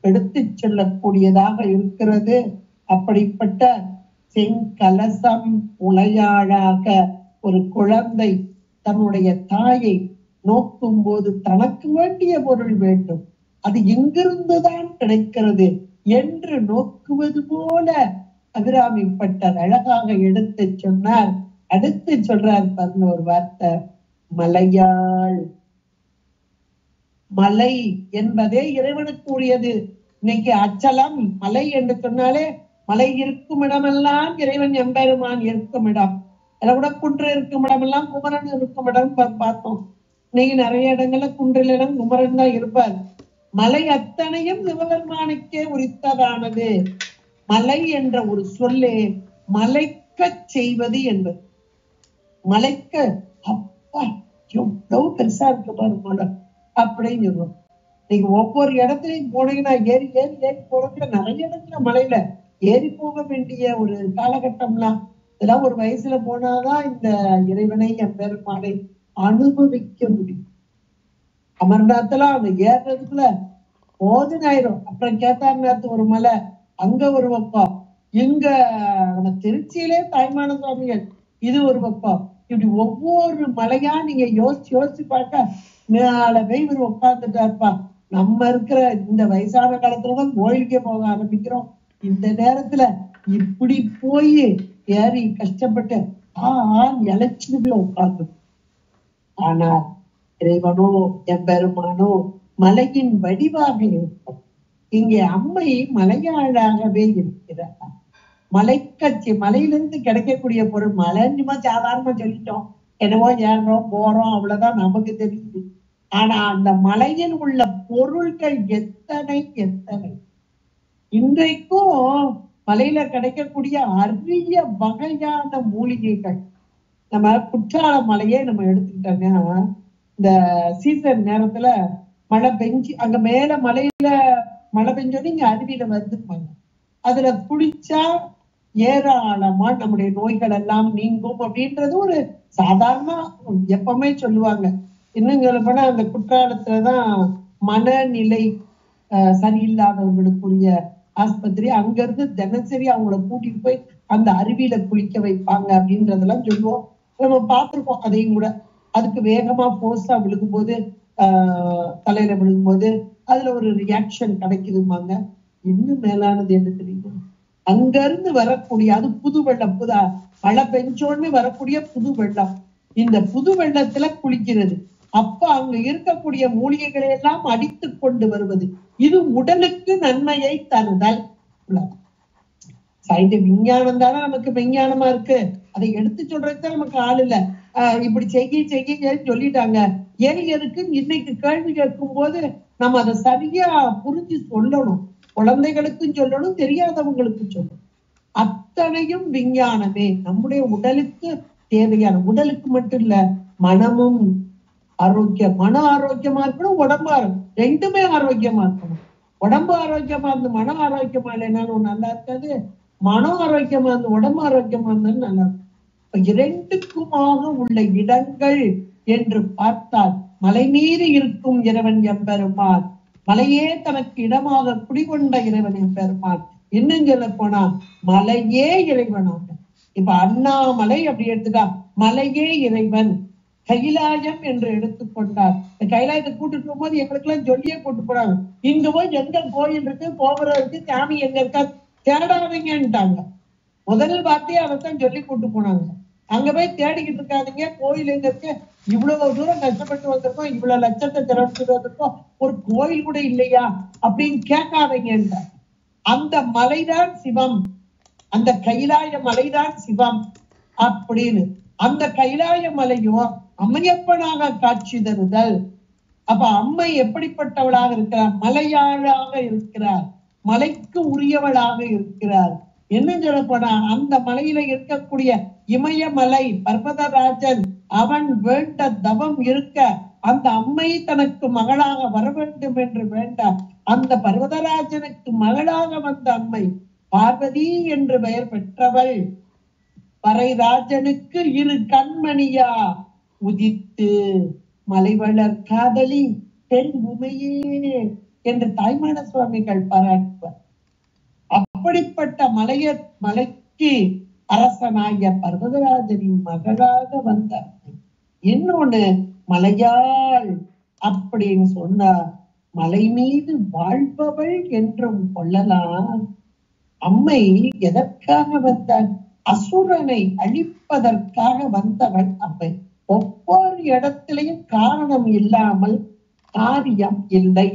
எடுத்து சொல்லக்கூடியதாக இருக்கிறது. அப்படிப்பட்ட செங்கலசம் உளையாளாக ஒரு குழந்தை தன்னுடைய தாயை நோக்கும் போது தனக்கு வேண்டிய பொருள் வேண்டும், அது எங்கிருந்துதான் கிடைக்கிறது என்று நோக்குவது போல அபிராமி பட்டர் அழகாக எடுத்து சொன்னார். அடுத்து சொல்றார் பாருங்க ஒரு வார்த்தை, மலையாள். மலை என்பதே இறைவனுக்கு உரியது. இன்னைக்கு அச்சலம் மலை என்று சொன்னாலே மலை இருக்கும் இடமெல்லாம் இறைவன் எம்பெருமான் இருக்கும் இடம். அதில் கூட குன்று இருக்கும் இடமெல்லாம் குமரன் இருக்கும் இடம் பார்த்தோம். இன்னைக்கு நிறைய இடங்கள்ல குன்றில் இடம் குமரன் தான் இருப்பார். மலை அத்தனையும் சிவபெருமானுக்கே உரித்ததானது. மலை என்ற ஒரு சொல்லே மலைக்க செய்வது என்பது. மலைக்க அப்பா எவ்வளவு பெருசா இருக்கு பாருங்க அப்படின்னு சொல்லுவோம். நீங்க ஒவ்வொரு இடத்துலையும் போனீங்கன்னா ஏறி ஏறி ஏறி போறதுல நிறைய இடத்துல மலையில ஏறி போக வேண்டிய ஒரு காலகட்டம்லாம். இதெல்லாம் ஒரு வயசுல போனாதான் இந்த இறைவனை எம்பெருமானை அனுபவிக்க முடியும். அமர்நாத்லாம் அந்த ஏறுறதுக்குள்ள போதுனாயிரும். அப்புறம் கேதார்நாத் ஒரு மலை, அங்க ஒரு பக்கம், இங்க நம்ம திருச்சியிலே தாய்மான சுவாமிகள் இது ஒரு பக்கம். இப்படி ஒவ்வொரு மலையா நீங்க யோசிச்சு யோசிச்சு பார்க்க மேல போய் இவர் உட்கார்ந்துட்டாருப்பா. நம்ம இருக்கிற இந்த வயசான காலத்துலதான் கோயிலுக்கே போக ஆரம்பிக்கிறோம். இந்த நேரத்துல இப்படி போய் ஏறி கஷ்டப்பட்டு இழைச்சிட்டு போய் உட்கார்ந்து. ஆனால் இறைவனோ எம்பெருமானோ மலையின் வடிவாக இருக்கும். இங்கே அம்மை மலையாளாகவே இருக்கிறார். மலைக்கட்சி மலையிலிருந்து கிடைக்கக்கூடிய பொருள் மலைஞ்சுமா சாதாரணமா சொல்லிட்டோம், என்னவோ ஏறோம் போறோம் அவ்வளவுதான் நமக்கு தெரியுது. ஆனா அந்த மலையில் உள்ள பொருள்கள் எத்தனை எத்தனை. இன்றைக்கும் மலையில கிடைக்கக்கூடிய அரிய வகையான மூலிகைகள். நம்ம குற்றால மலையே நம்ம எடுத்துக்கிட்டோம்னா இந்த சீசன் நேரத்துல மழை பெஞ்சு அங்க மேல மலையில மழை பெஞ்சோன்னு இங்க அருவியில வந்துருப்பாங்க. அதுல குளிச்சா ஏராளமா நம்முடைய நோய்கள் எல்லாம் நீங்கும் அப்படின்றது ஒரு சாதாரண எப்பவுமே சொல்லுவாங்க. இன்னும் சொல்ல போனா அந்த குற்றாலத்துலதான் மனநிலை சரியில்லாதவர்களுக்குரிய ஆஸ்பத்திரி. அங்க இருந்து தினசரி அவங்கள கூட்டிட்டு போய் அந்த அருவியில குளிக்க வைப்பாங்க அப்படின்றதெல்லாம் சொல்லுவோம். நம்ம பார்த்திருக்கோம் அதையும் கூட. அதுக்கு வேகமா போர்ஸா விழுகும் போது தலையில விழுகும் போது அதுல ஒரு ரியாக்ஷன் கிடைக்குதுமாங்க. இன்னும் மேலானது என்ன தெரியுமா, அங்க இருந்து வரக்கூடிய அது புது வெள்ளம், மழை பெஞ்சோன்னு வரக்கூடிய புது வெள்ளம். இந்த புது வெள்ளத்துல குளிக்கிறது. அப்ப அங்க இருக்கக்கூடிய மூலிகைகளை எல்லாம் அடித்து கொண்டு வருவது. இது உடலுக்கு நன்மையை தருதல். சைன்டிபிக் விஞ்ஞானம் தானே நமக்கு விஞ்ஞானமா இருக்கு. அதை எடுத்து சொல்றதுதான் நமக்கு ஆள் இல்ல. இப்படி செய்ய சொல்லிட்டாங்க. ஏன் எதுக்கு இன்னைக்கு கேள்வி கேட்கும் போது நம்ம அதை சரியா புரிஞ்சு சொல்லணும். குழந்தைகளுக்கும் சொல்லணும், தெரியாதவங்களுக்கும் சொல்லணும். அத்தனையும் விஞ்ஞானமே. நம்முடைய உடலுக்கு தேவையான, உடலுக்கு மட்டும் இல்ல மனமும் ஆரோக்கியம். மனம் ஆரோக்கியமா இருக்கணும், உடம்பு ரெண்டுமே ஆரோக்கியமா இருக்கணும். உடம்பு ஆரோக்கியமா இருந்து மனம் ஆரோக்கியமா இல்லைன்னாலும் நல்லா இருக்காது. மனம் ஆரோக்கியமா இருந்து உடம்பு ஆரோக்கியமா இருந்தாலும் நல்லா இருக்கும். இரண்டுக்குமாக உள்ள இடங்கள் என்று பார்த்தால் மலை மீது இருக்கும் இறைவன் எம்பெருமான், மலையே தனக்கு இடமாக குடிகொண்ட இறைவன் எம்பெருமான். இன்னும் சொல்ல போனா மலையே இறைவனாக. இப்ப அண்ணாமலை அப்படி எடுத்துட்டா மலையே இறைவன். கைலாயம் என்று எடுத்துக்கொண்டார். இந்த கைலாயத்தை கூட்டிட்டு போகும்போது எங்களுக்கு எல்லாம் சொல்லியே கூட்டு போறாங்க. இங்க போய் எங்க கோயில் இருக்கு, கோபுரம் இருக்கு, சாமி எங்க இருக்கா தேடாதீங்கன்ட்டாங்க. முதல் வார்த்தையே அதைத்தான் சொல்லி கூட்டு போனாங்க. அங்க போய் தேடிக்கிட்டு இருக்காதீங்க, கோயில் எங்க இருக்கு, இவ்வளவு தூரம் கஷ்டப்பட்டு வந்திருக்கோம், இவ்வளவு லட்சத்தை திரட்டு வந்திருக்கோம், ஒரு கோயில் கூட இல்லையா அப்படின்னு கேட்காதீங்க. அந்த மலைதான் சிவம், அந்த கைலாய மலைதான் சிவம் அப்படின்னு. அந்த கைலாய மலையும் அம்மையப்பனாக காட்சி தருதல். அப்ப அம்மை எப்படிப்பட்டவளாக இருக்கிறார்? மலையாளாக இருக்கிறார், மலைக்கு உரியவளாக இருக்கிறார். என்ன சொல்லப்போனா அந்த மலையில இருக்கக்கூடிய இமயமலை பர்வதராஜன் அவன் வேண்ட தவம் இருக்க அந்த அம்மை தனக்கு மகளாக வர வேண்டும் என்று வேண்ட அந்த பர்வதராஜனுக்கு மகளாக வந்த அம்மை பார்வதி என்று பெயர் பெற்றவள் பறைராஜனுக்கு இரு கண்மணியா உதித்து மலைவளர் காதலி பெண் உமையே என்று தாய்மான சுவாமிகள் பாராட்டுவார். அப்படிப்பட்ட மலைக்கு அரசனாகிய பர்வதராஜனின் மகளாக வந்த இன்னொன்னு மலையாள் அப்படின்னு சொன்னார். மலை மீது வாழ்பவள் என்றும் கொள்ளலாம். அம்மை எதற்காக வந்தாள்? அசுரனை அழிப்பதற்காக வந்தவள் அம்மை. ஒவ்வொரு இடத்திலையும் காரணம் இல்லாமல் காரியம் இல்லை.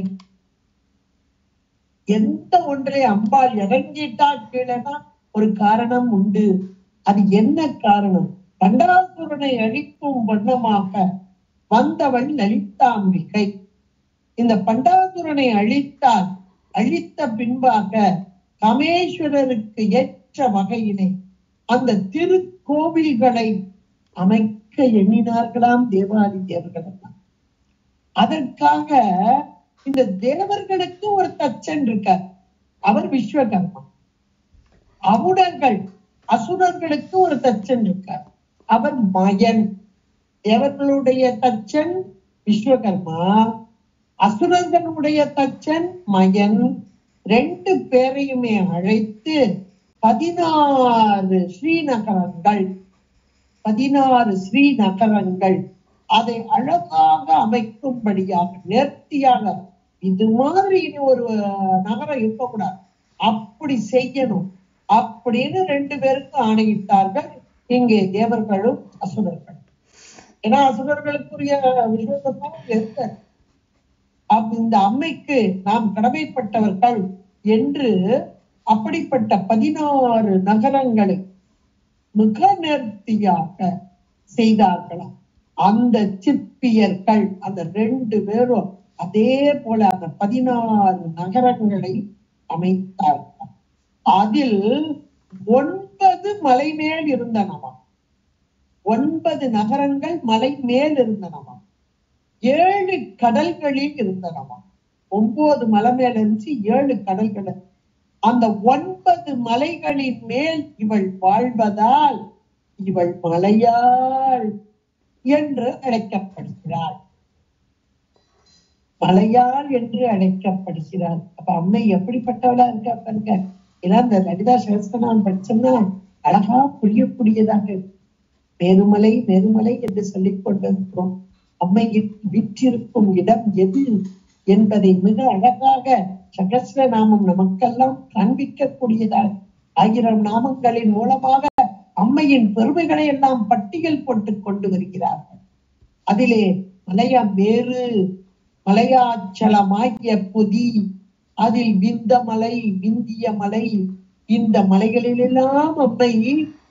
எந்த ஒன்றை அம்பாள் இறங்கிட்டா கீழனா ஒரு காரணம் உண்டு. அது என்ன காரணம்? பண்டாசுரனை அழிக்கும் வண்ணமாக வந்தவள் லலிதாம்பிகை. இந்த பண்டாசுரனை அழித்த பின்பாக காமேஸ்வரருக்கு ஏற்ற வகையிலே அந்த திருக்கோவில்களை அமைக்க எண்ணினார்களாம் தேவாதி தேவர்கள். அதற்காக இந்த தேவர்களுக்கு ஒரு தச்சன் இருக்கார், அவர் விஸ்வகர்மா. அசுரர்களுக்கு ஒரு தச்சன் இருக்கார், அவர் மயன். தேவர்களுடைய தச்சன் விஸ்வகர்மா, அசுரர்களுடைய தச்சன் மயன். ரெண்டு பேரையுமே அழைத்து 16 ஸ்ரீநகரங்கள் அதை அழகாக அமைக்கும்படியாக நேர்த்தியாக, இது மாதிரி இனி ஒரு நகரம் இருக்கக்கூடாது, அப்படி செய்யணும் அப்படின்னு 2 பேருக்கு ஆணையிட்டார்கள். இங்கே தேவர்களும் அசுரர்கள். ஏன்னா அசுரர்களுக்குரிய விஸ்வகர்மாவும் இருக்க இந்த அம்மைக்கு நாம் கடமைப்பட்டவர்கள் என்று அப்படிப்பட்ட 16 நகரங்களை மிக நேர்த்தியாக செய்தார்களாம். அந்த சிற்பியர்கள் அந்த 2 பேரும் அதே போல அந்த 16 நகரங்களை அமைத்தார்கள். அதில் 9 மலை மேல் இருந்தனவா, 9 நகரங்கள் மலை மேல் இருந்தனவா, 7 கடல்களில் இருந்தனவா. 9 மலை மேல இருந்துச்சு, 7 கடல்கள். அந்த 9 மலைகளின் மேல் இவள் வாழ்வதால் இவள் மலையாள் என்று அழைக்கப்படுகிறாள். மலையாள் என்று அழைக்கப்படுகிறாள். அப்ப அம்மை எப்படிப்பட்டவளா இருக்கா பாருங்க. ஏன்னா இந்த லலிதா சகஸ்ரநாமம் படிச்சோம்னா அழகா புரியக்கூடியதாக மேருமலை மேருமலை என்று சொல்லிக் கொண்டிருக்கிறோம். அம்மை விற்றிருக்கும் இடம் எது என்பதை மிக அழகாக சகஸ்ரநாமம் நமக்கெல்லாம் காண்பிக்கக்கூடியதாக 1000 நாமங்களின் மூலமாக அம்மையின் பெருமைகளை எல்லாம் பட்டியல் போட்டு கொண்டு வருகிறார்கள். அதிலே மேரு மலையாச்சலமாகிய பொதி, அதில் விந்தமலை விந்திய மலை, இந்த மலைகளிலெல்லாம் அம்மை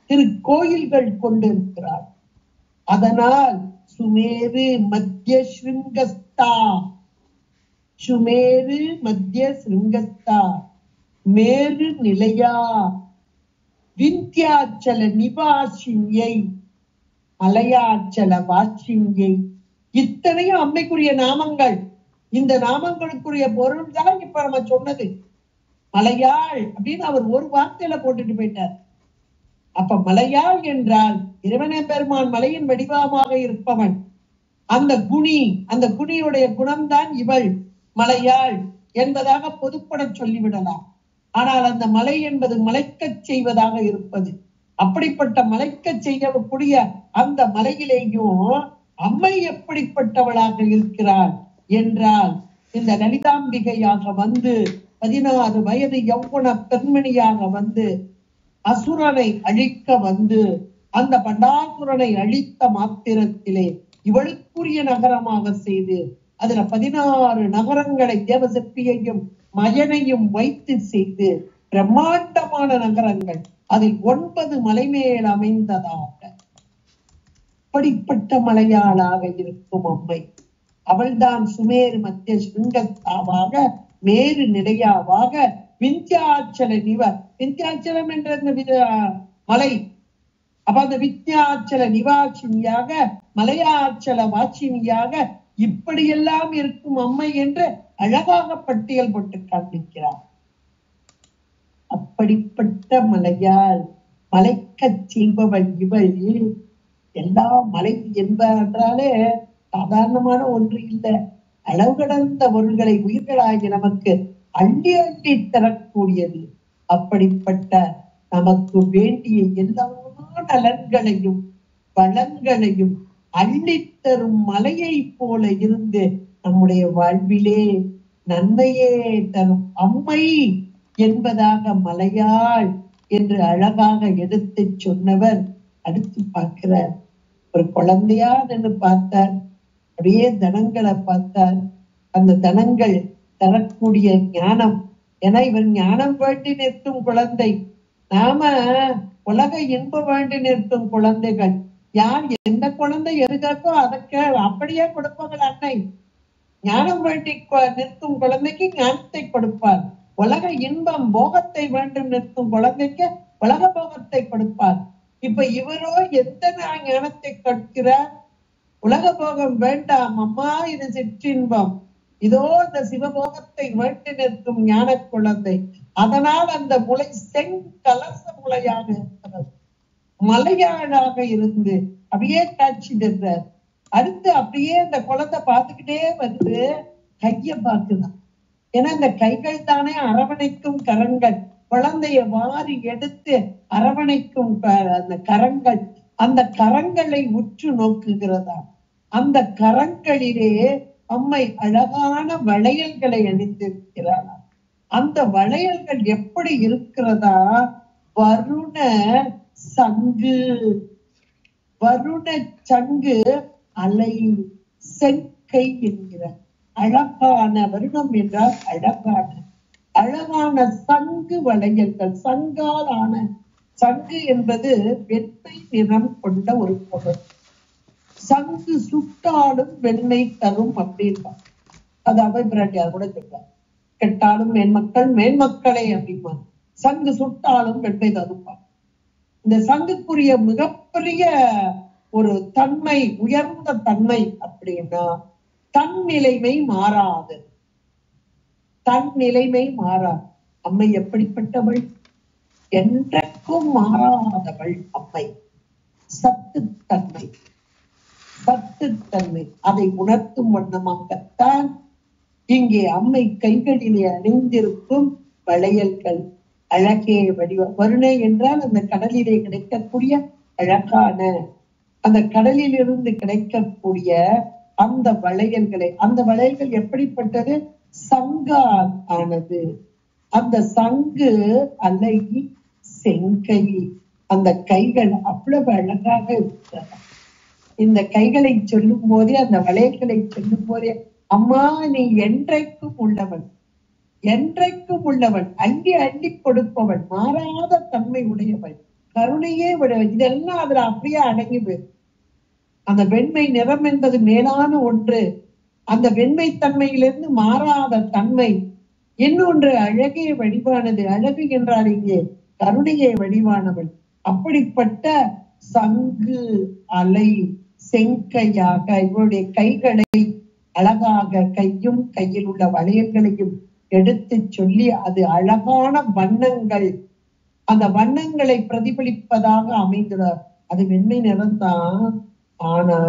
திருக்கோயில்கள் கொண்டிருக்கிறார். அதனால் சுமேரு மத்திய ஸ்ருங்கஸ்தா, சுமேரு மத்திய ஸ்ருங்கஸ்தா, மேரு நிலையா, விந்தியாச்சல நிவாசியை, மலையாச்சல வாசியை. இத்தனையும் அம்மைக்குரிய நாமங்கள். இந்த நாமங்களுக்குரிய பொருள் தான் இப்ப நம்ம சொன்னது. மலையாள் அப்படின்னு அவர் ஒரு வார்த்தையில போட்டுட்டு போயிட்டார். அப்ப மலையாள் என்றால் இறைவனே பெருமான் மலையின் வடிவமாக இருப்பவன். அந்த குணியுடைய குணம்தான் இவள் மலையாள் என்பதாக பொதுப்பட சொல்லிவிடலாம். ஆனால் அந்த மலை என்பது மலைக்கச் செய்வதாக இருப்பது. அப்படிப்பட்ட மலைக்கச் செய்யக்கூடிய அந்த மலையிலேயும் அம்மை எப்படிப்பட்டவளாக இருக்கிறாள் என்றால், இந்த லலிதாம்பிகையாக வந்து 16 வயது யௌவன பெண்மணியாக வந்து அசுரனை அழிக்க வந்து அந்த பண்டாசுரனை அழித்த மாத்திரத்திலே இவளுக்குரிய நகரமாக செய்து அதுல 16 நகரங்களை தேவசக்தியையும் மயனையும் வைத்து செய்து பிரம்மாண்டமான நகரங்கள், அதில் 9 மலை மேல் அமைந்ததாக. அப்படிப்பட்ட மலையாளாக இருக்கும் அம்மை அவள்தான் சுமேரு மத்திய சிங்கத்தாவாக மேரு நிலையாவாக விந்தியாச்சல விந்தியாச்சலம் என்ற மலை. அப்ப அந்த வித்யாச்சல நிவாசினியாக மலையாச்சல வாசினியாக இப்படியெல்லாம் இருக்கும் அம்மை என்று அழகாக பட்டியல் போட்டு காண்பிக்கிறார். அப்படிப்பட்ட மலையால் மலைக்கச் செய்பவள் இவள். எல்லா மலை என்பாலே சாதாரணமான ஒன்று இல்லை. அளவு கடந்த பொருள்களை உயிர்களாகி நமக்கு அள்ளி அள்ளி தரக்கூடியது. அப்படிப்பட்ட நமக்கு வேண்டிய எல்லா நலன்களையும் வளங்களையும் அள்ளித்தரும் மலையை போல இருந்து நம்முடைய வாழ்விலே நன்மையே தரும் அம்மை என்பதாக மலையாள் என்று அழகாக எடுத்து சொன்னவர். அடுத்து பார்க்கிறார், ஒரு குழந்தையா நின்று பார்த்தார். அப்படியே தனங்களை பார்த்தார். அந்த தனங்கள் தரக்கூடிய ஞானம். ஏன்னா இவர் ஞானம் வேண்டி நிற்கும் குழந்தை, நாம உலக இன்ப வேண்டி நிற்கும் குழந்தைகள். யார் எந்த குழந்தை எதுக்காக்கோ அதற்கு அப்படியே கொடுப்பார்கள் அன்னை. ஞானம் வேண்டி நிற்கும் குழந்தைக்கு ஞானத்தை கொடுப்பார். உலக இன்பம் போகத்தை வேண்டும் நிற்கும் குழந்தைக்கு உலக போகத்தை கொடுப்பார். இப்ப இவரோ எந்த ஞானத்தை கொடுக்கிறார்? உலக போகம் வேண்டாம் அம்மா, இது சிற்றின்பம், இதோ இந்த சிவபோகத்தை வேண்டி நிற்கும் ஞான குழந்தை. அதனால் அந்த முளை செங்கலச முளையாக இருக்கிறது. மலையாளாக இருந்து அப்படியே காட்சி தர்றார். அடுத்து அப்படியே அந்த குழந்தை பார்த்துக்கிட்டே வந்து கைய பார்க்குதான். ஏன்னா இந்த கைகள் தானே அரவணைக்கும் கரங்கள். குழந்தைய வாரி எடுத்து அரவணைக்கும் அந்த கரங்கள். அந்த கரங்களை உற்று நோக்குகிறதா. அந்த கரங்களிலே அம்மை அழகான வளையல்களை அணிந்திருக்கிறாளா. அந்த வளையல்கள் எப்படி இருக்கிறதா? வருண சங்கு, வருண சங்கு அலை செங்கை என்கிற அழகான, வருணம் என்றால் அழகான, அழகான சங்கு வளையல்கள். சங்கால் ஆன, சங்கு என்பது வெண்மை நிறம் கொண்ட ஒரு பொருள். சங்கு சுட்டாலும் வெண்மை தரும் அப்படின்பா. அது அவை பிராட்டியார் கூட சொல்றார். கெட்டாலும் மேன்மக்கள் மேன்மக்களே அப்படிமா. சங்கு சுட்டாலும் வெண்மை தரும்பா. இந்த சங்குக்குரிய மிகப்பெரிய ஒரு தன்மை, உயர்ந்த தன்மை அப்படின்னா தன் நிலைமை மாறாது. தன் நிலைமை மாறாது. அம்மை எப்படிப்பட்டவள்? என்றைக்கும் மாறாதவள் அம்மை. சத்துத்தன்மை, சத்துத்தன்மை அதை உணர்த்தும் வண்ணமாகத்தான் இங்கே அம்மை கைகளிலே அணிந்திருக்கும் வளையல்கள் அழகே வடிவம். வருணை என்றால் அந்த கடலிலே கிடைக்கக்கூடிய அழகான, அந்த கடலில் இருந்து கிடைக்கக்கூடிய அந்த வளையல்களை. அந்த வளையல்கள் எப்படிப்பட்டது? சங்கால் ஆனது. அந்த சங்கு அலை செங்கை. அந்த கைகள் அவ்வளவு அழகாக இருக்கிறது. இந்த கைகளை சொல்லும் போதே, அந்த வளையல்களை சொல்லும் போதே, அம்மா நீ என்றைக்கும் உள்ளவன், என்றைக்கும் உள்ளவன், அள்ளி அள்ளி கொடுப்பவன், மாறாத தன்மை உடையவன், கருணையே உடையவன். இதெல்லாம் அதுல அப்படியே அடங்கிது. அந்த வெண்மை நிறம் என்பது மேலான ஒன்று. அந்த வெண்மை தன்மையிலிருந்து மாறாத தன்மை. இன்னொன்று அழகே வடிவானது. அழகு என்றால் இங்கே கருணையே வடிவானவள். அப்படிப்பட்ட சங்கு அலை செங்கையாக இவருடைய கைகளை அழகாக, கையும் கையில் உள்ள வளையல்களையும் எடுத்து சொல்லி, அது அழகான வண்ணங்கள், அந்த வண்ணங்களை பிரதிபலிப்பதாக அமைந்துள்ளார். அது வெண்மை நிறம்தான், ஆனா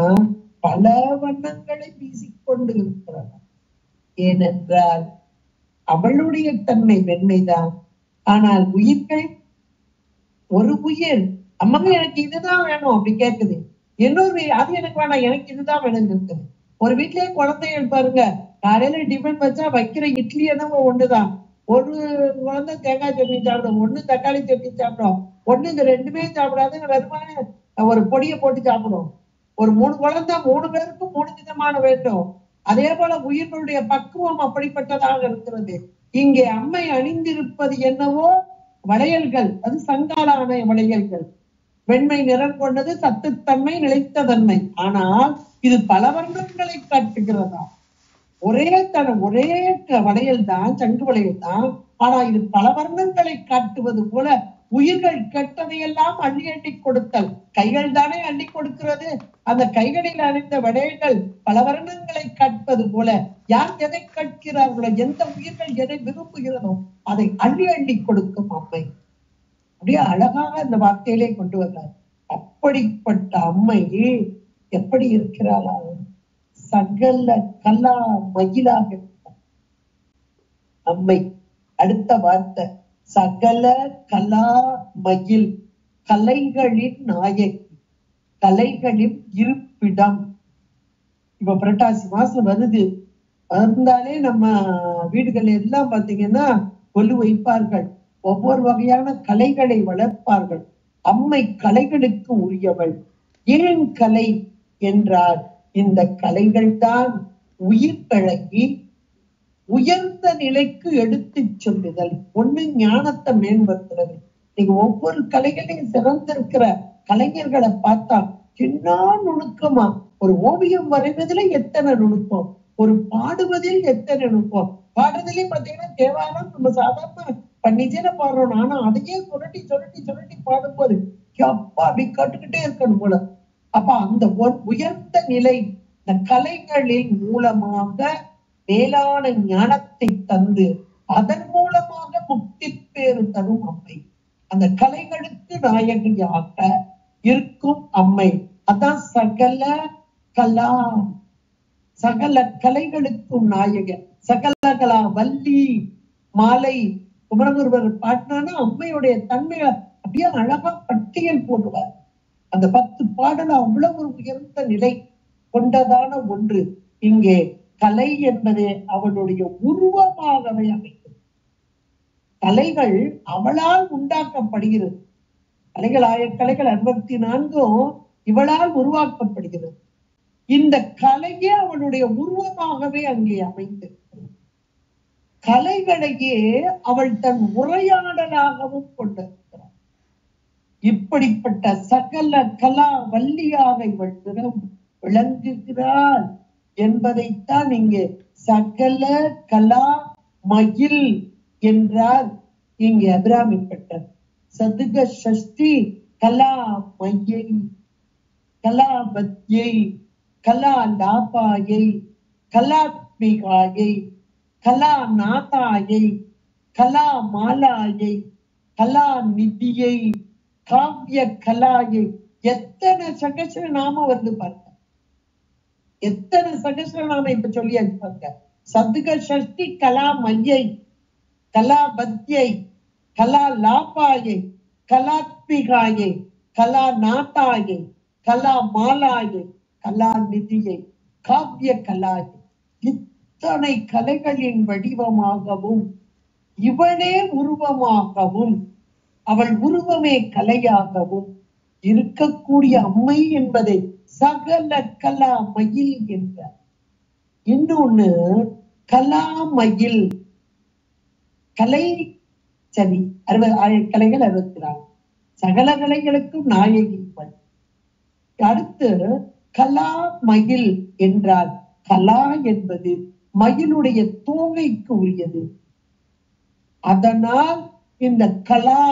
பல வண்ணங்களை வீசிக்கொண்டு இருக்கிறார். ஏனென்றால் அவளுடைய தன்மை வெண்மைதான். ஆனால் உயிர்கள், ஒரு உயிர் அம்மா எனக்கு இதுதான் வேணும் அப்படி கேட்குது, இன்னொரு அது எனக்கு வேணாம் எனக்கு இதுதான் வேணும்னு இருக்குது. ஒரு வீட்லயே குழந்தைகள் பாருங்க, காலையில டிஃபன் வச்சா வைக்கிற இட்லி என்னவோ ஒண்ணுதான். ஒரு குழந்தை தேங்காய் சட்னி சாப்பிடும், ஒண்ணு தக்காளி சட்னி சாப்பிடும், ஒண்ணு இந்த ரெண்டுமே சாப்பிடாது, வெறுமான ஒரு பொடியை போட்டு சாப்பிடும். ஒரு 3 குழந்தை 3 பேருக்கும் 3 விதமான வேண்டும். அதே போல உயிர்களுடைய பக்குவம் அப்படிப்பட்டதாக இருக்கிறது. இங்கே அம்மை அணிந்திருப்பது என்னவோ வளையல்கள், அது சங்காலான வளையல்கள். வெண்மை நிறம் கொண்டது, சத்துத்தன்மை, நிலைத்த தன்மை. ஆனால் இது பல வர்ணங்களை காட்டுகிறதா? ஒரே வளையல் தான், சங்கு வளையல் தான். ஆனா இது பல வர்ணங்களை காட்டுவது போல உயிர்கள் கெட்டதையெல்லாம் அள்ளி அள்ளி கொடுத்தல். கைகள் தானே அள்ளி கொடுக்கிறது. அந்த கைகளில் அணிந்த வளையல்கள் பல வர்ணங்களை காட்பது போல யார் எதை கற்கிறார்களோ, எந்த உயிர்கள் எதை விரும்புகிறதோ அதை அள்ளி அள்ளி கொடுக்கும் அம்மை. அப்படியே அழகாக அந்த வார்த்தையிலே கொண்டு வந்தார். அப்படிப்பட்ட அம்மை எப்படி இருக்கிறாளா? சகல கலா மயிலாக அம்மை. அடுத்த வார்த்தை சகல கலா மயில், கலைகளின் நாயகி, கலைகளின் இருப்பிடம். இப்ப புரட்டாசி மாசம் வருது, வந்தாலே நம்ம வீடுகள் எல்லாம் பாத்தீங்கன்னா கொலு வைப்பார்கள், ஒவ்வொரு வகையான கலைகளை வளர்ப்பார்கள். அம்மை கலைகளுக்கு உரியவள். ஏன் கலை என்றால் இந்த கலைகள் தான் உயிர் பழகி உயர்ந்த நிலைக்கு எடுத்து சொல்லுதல். ஒண்ணு ஞானத்தை மேம்படுத்துறது. நீங்க ஒவ்வொரு கலைகளையும் சிறந்திருக்கிற கலைஞர்களை பார்த்தா என்ன நுணுக்கமா, ஒரு ஓவியம் வரைவதில் எத்தனை நுணுக்கம், ஒரு பாடுவதில் எத்தனை நுணுக்கம். பாடுறதுலயும் பாத்தீங்கன்னா தேவாரம் நம்ம சாதாரண பண்ணிச்சேன பாடுறோம், ஆனா அதையே சுரட்டி சுரட்டி சுரட்டி பாடும்போது அப்பா அப்படி கட்டுக்கிட்டே இருக்கணும் போல. அப்ப அந்த உயர்ந்த நிலை இந்த கலைகளின் மூலமாக மேலான ஞானத்தை தந்து அதன் மூலமாக முக்தி பேறு தரும் அம்மை. அந்த கலைகளுக்கு நாயகியாக இருக்கும் அம்மை. அதான் சகல கலா, சகல கலைகளுக்கும் நாயக. சகல கலா வள்ளி மாலை குமரகுருவர் பாட்டினானா அம்மையுடைய தன்மையை அப்படியே அழகா பட்டியல் போடுவார். அந்த 10 பாடல அவ்வளவு ஒரு உயர்ந்த நிலை கொண்டதான ஒன்று. இங்கே கலை என்பது அவளுடைய உருவமாகவே அமைக்கும். கலைகள் அவளால் உண்டாக்கப்படுகிறது. கலைகள் 64 இவளால் உருவாக்கப்படுகிறது. இந்த கலையே அவளுடைய உருவமாகவே அங்கே அமைந்திருக்கிறது. கலைகளையே அவள் தன் உரையாடலாகவும் கொண்டிருக்கிறார். இப்படிப்பட்ட சகல கலா வள்ளியாக இவள் விளங்குகிறாள் என்பதைத்தான் இங்கே சகல கலா மயில் என்றார். இங்கே அபிராமிப்பட்டர் சதுக சஷ்டி கலா மையை, கலா பத்யை, கலா லாபாயை, கலாத்மிகாயை, கலா நாதாயை, கலா மாலாயை, கலா நிதியை, காவிய கலாயை. எத்தனை சகஸ்ரநாமம் வந்து பாருங்க, எத்தனை சகஸ்ரநாமம் இப்ப சொல்லியாச்சு பாருங்க. சதுக சஷ்டி கலா மையை, கலா பத்யை, கலா லாபாயை, கலாத்மிகாயை, கலா நாதாயை, கலா மாலாயை, கலா நிதியை, காவிய கலாயை. இத்தனை கலைகளின் வடிவமாகவும் இவளே உருவமாகவும் அவள் உருவமே கலையாகவும் இருக்கக்கூடிய அம்மை என்பதை சகல கலா மயில் என்றார். இன்னொன்னு கலாமயில், கலை சரி 60 கலைகள் 64, சகல கலைகளுக்கும் நாயகி. அடுத்து கலா மயில் என்றால் கலா என்பது மயிலுடைய தோகைக்கு உரியது. அதனால் இந்த கலா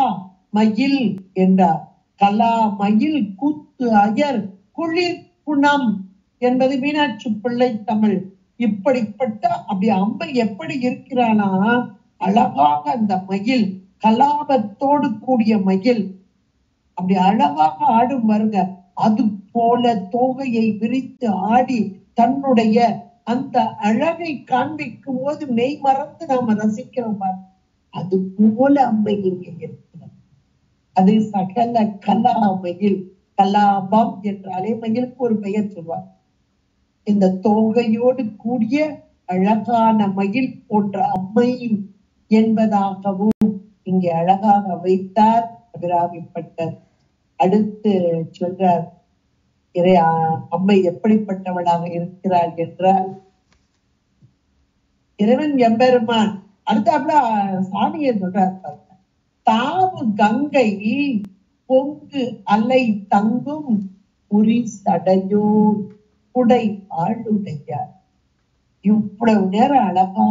மயில் என்றார். கலா மயில் கூத்து அயர் குளிர் குணம் என்பது மீனாட்சி பிள்ளை தமிழ். இப்படிப்பட்ட அப்படி அம்மை எப்படி இருக்கிறானா, அழகாக அந்த மயில் கலாபத்தோடு கூடிய மயில் அப்படி அழகாக ஆடும் வருங்க. அது போல தோகையை விரித்து ஆடி தன்னுடைய அந்த அழகை காண்பிக்கும் போது மெய் மறந்து நாம ரசிக்கிறோம். அது போல அம்மை இங்கே இருக்கிறது. அது சகல கலா மயில். கலாபம் என்றாலே மயிலுக்கு ஒரு பெயர் சொல்வார். இந்த தோகையோடு கூடிய அழகான மயில் போன்ற அம்மை என்பதாகவும் இங்கே அழகாக வைத்தார் அபிராமிப்பட்டர். அடுத்து சொல்றார் அம்மை எப்படிப்பட்டவளாக இருக்கிறாள் என்றால், இறைவன் எம்பெருமான் அடுத்தாப்புல சாமியை சொல்றார். தாவு கங்கை பொங்கு அலை தங்கும் புரி சடையோ. உடை ஆளுடையார். இவ்வளவு நேரம் அழகா